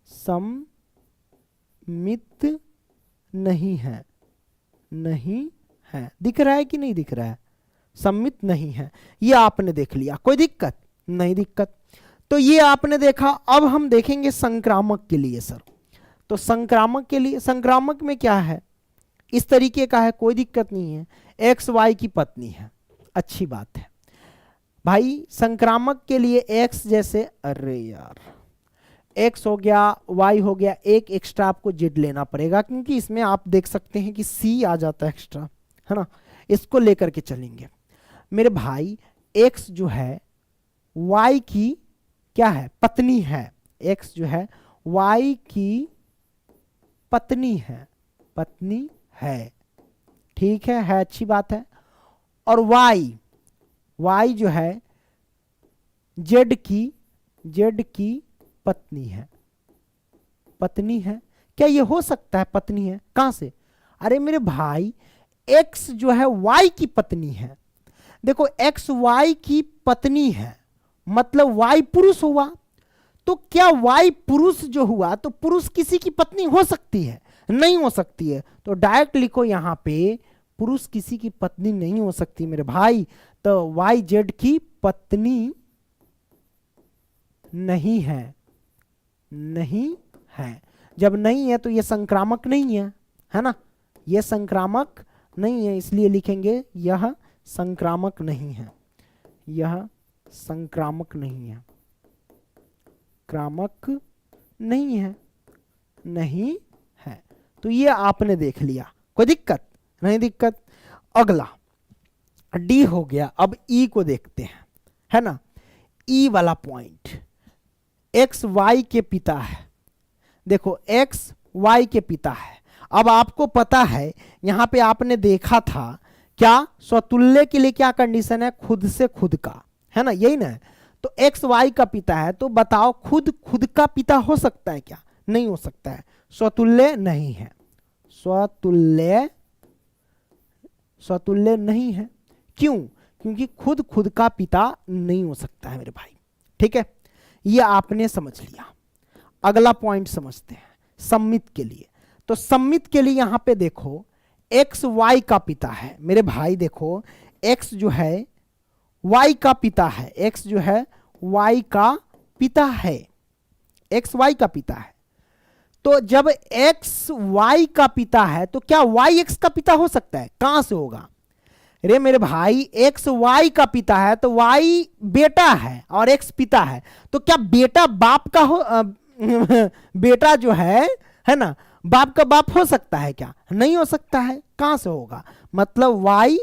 [SPEAKER 1] सम्मित नहीं है, नहीं है। दिख रहा है कि नहीं दिख रहा है? सम्मित नहीं है, ये आपने देख लिया, कोई दिक्कत नहीं? दिक्कत तो ये आपने देखा। अब हम देखेंगे संक्रामक के लिए सर। तो संक्रामक के लिए, संक्रामक में क्या है? इस तरीके का है, कोई दिक्कत नहीं है, एक्स वाई की पत्नी है, अच्छी बात है भाई। संक्रामक के लिए एक्स जैसे, अरे यार एक्स हो गया, वाई हो गया, एक एक्स्ट्रा आपको जेड लेना पड़ेगा, क्योंकि इसमें आप देख सकते हैं कि सी आ जाता है एक्स्ट्रा, है ना? इसको लेकर के चलेंगे मेरे भाई। एक्स जो है वाई की क्या है? पत्नी है। एक्स जो है वाई की पत्नी है, पत्नी है, ठीक है, अच्छी बात है। और वाई, वाई जो है जेड की पत्नी है, पत्नी है। क्या ये हो सकता है पत्नी है? कहां से? अरे मेरे भाई एक्स जो है वाई की पत्नी है। देखो एक्स वाई की पत्नी है मतलब वाई पुरुष हुआ, तो क्या वाई पुरुष जो हुआ तो पुरुष किसी की पत्नी हो सकती है? नहीं हो सकती है। तो डायरेक्ट लिखो यहां पे पुरुष किसी की पत्नी नहीं हो सकती मेरे भाई। तो वाई जेड की पत्नी नहीं है, नहीं है। जब नहीं है तो ये संक्रामक नहीं है ना? ये संक्रामक नहीं है, इसलिए लिखेंगे यह संक्रामक नहीं है, यह संक्रामक नहीं है, क्रामक नहीं है, नहीं है। तो ये आपने देख लिया, कोई दिक्कत नहीं? दिक्कत। अगला डी हो गया। अब ई को देखते हैं, है ना? ई वाला पॉइंट, एक्स वाई के पिता है। देखो एक्स वाई के पिता है। अब आपको पता है यहां पे आपने देखा था क्या? स्वतुल्य के लिए क्या कंडीशन है? खुद से खुद का, है ना? यही ना? तो एक्स वाई का पिता है, तो बताओ खुद का पिता हो सकता है क्या? नहीं हो सकता है, स्वतुल्य नहीं है, स्वतुल्य नहीं है। क्यों? क्योंकि खुद का पिता नहीं हो सकता है मेरे भाई, ठीक है? ये आपने समझ लिया। अगला पॉइंट समझते हैं सम्मित के लिए। तो सम्मित के लिए यहां पे देखो एक्स वाई का पिता है मेरे भाई। देखो एक्स जो है वाई का पिता है, एक्स जो है वाई का पिता है, एक्स वाई का पिता है। तो जब एक्स वाई का पिता है तो क्या वाई एक्स का पिता हो सकता है? कहां से होगा? अरे मेरे भाई एक्स वाई का पिता है तो वाई बेटा है और एक्स पिता है, तो क्या बेटा बाप का हो बेटा जो है ना, बाप का बाप हो सकता है क्या? नहीं हो सकता है। कहां से होगा? मतलब वाई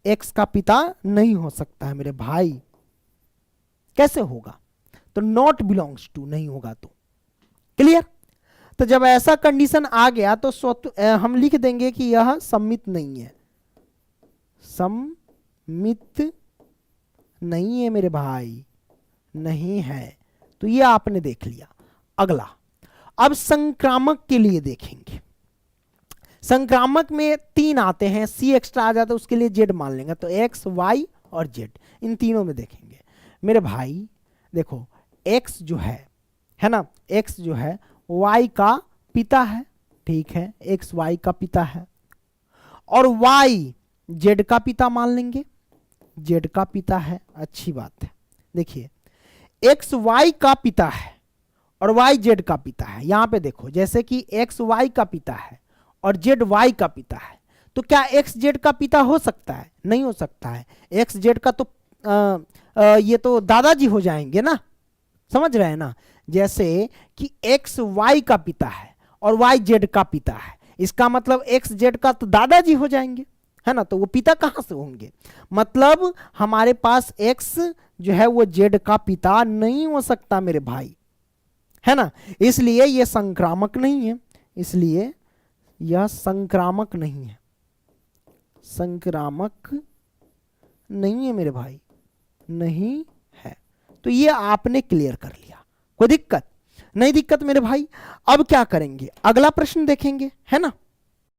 [SPEAKER 1] एक्स का पिता नहीं हो सकता है मेरे भाई। कैसे होगा? तो नॉट बिलोंग्स टू नहीं होगा। तो क्लियर? तो जब ऐसा कंडीशन आ गया तो हम लिख देंगे कि यह सम्मित नहीं है, सम्मित नहीं है मेरे भाई, नहीं है। तो ये आपने देख लिया। अगला अब संक्रामक के लिए देखेंगे। संक्रामक में 3 आते हैं, सी एक्स्ट्रा आ जाता है, उसके लिए जेड मान लेंगे। तो एक्स वाई और जेड, इन तीनों में देखेंगे मेरे भाई। देखो एक्स जो है ना, एक्स जो है वाई का पिता है, ठीक है, एक्स वाई का पिता है। और वाई जेड का पिता मान लेंगे, जेड का पिता है, अच्छी बात है। देखिए एक्स वाई का पिता है और वाई जेड का पिता है। यहां पे देखो जैसे कि एक्स वाई का पिता है और जेड वाई का पिता है, तो क्या एक्स जेड का पिता हो सकता है? नहीं हो सकता है। एक्स जेड का तो ये तो दादाजी हो जाएंगे ना, समझ रहे हैं ना? जैसे कि एक्स वाई का पिता है और वाई जेड का पिता है, इसका मतलब एक्स जेड का तो दादाजी हो जाएंगे, है ना? तो वो पिता कहां से होंगे? मतलब हमारे पास एक्स जो है वो जेड का पिता नहीं हो सकता मेरे भाई, है ना? इसलिए ये संक्रामक नहीं है, इसलिए यह संक्रामक नहीं है, संक्रामक नहीं है मेरे भाई, नहीं है। तो ये आपने क्लियर कर लिया, कोई दिक्कत नहीं? दिक्कत मेरे भाई। अब क्या करेंगे, अगला प्रश्न देखेंगे, है ना।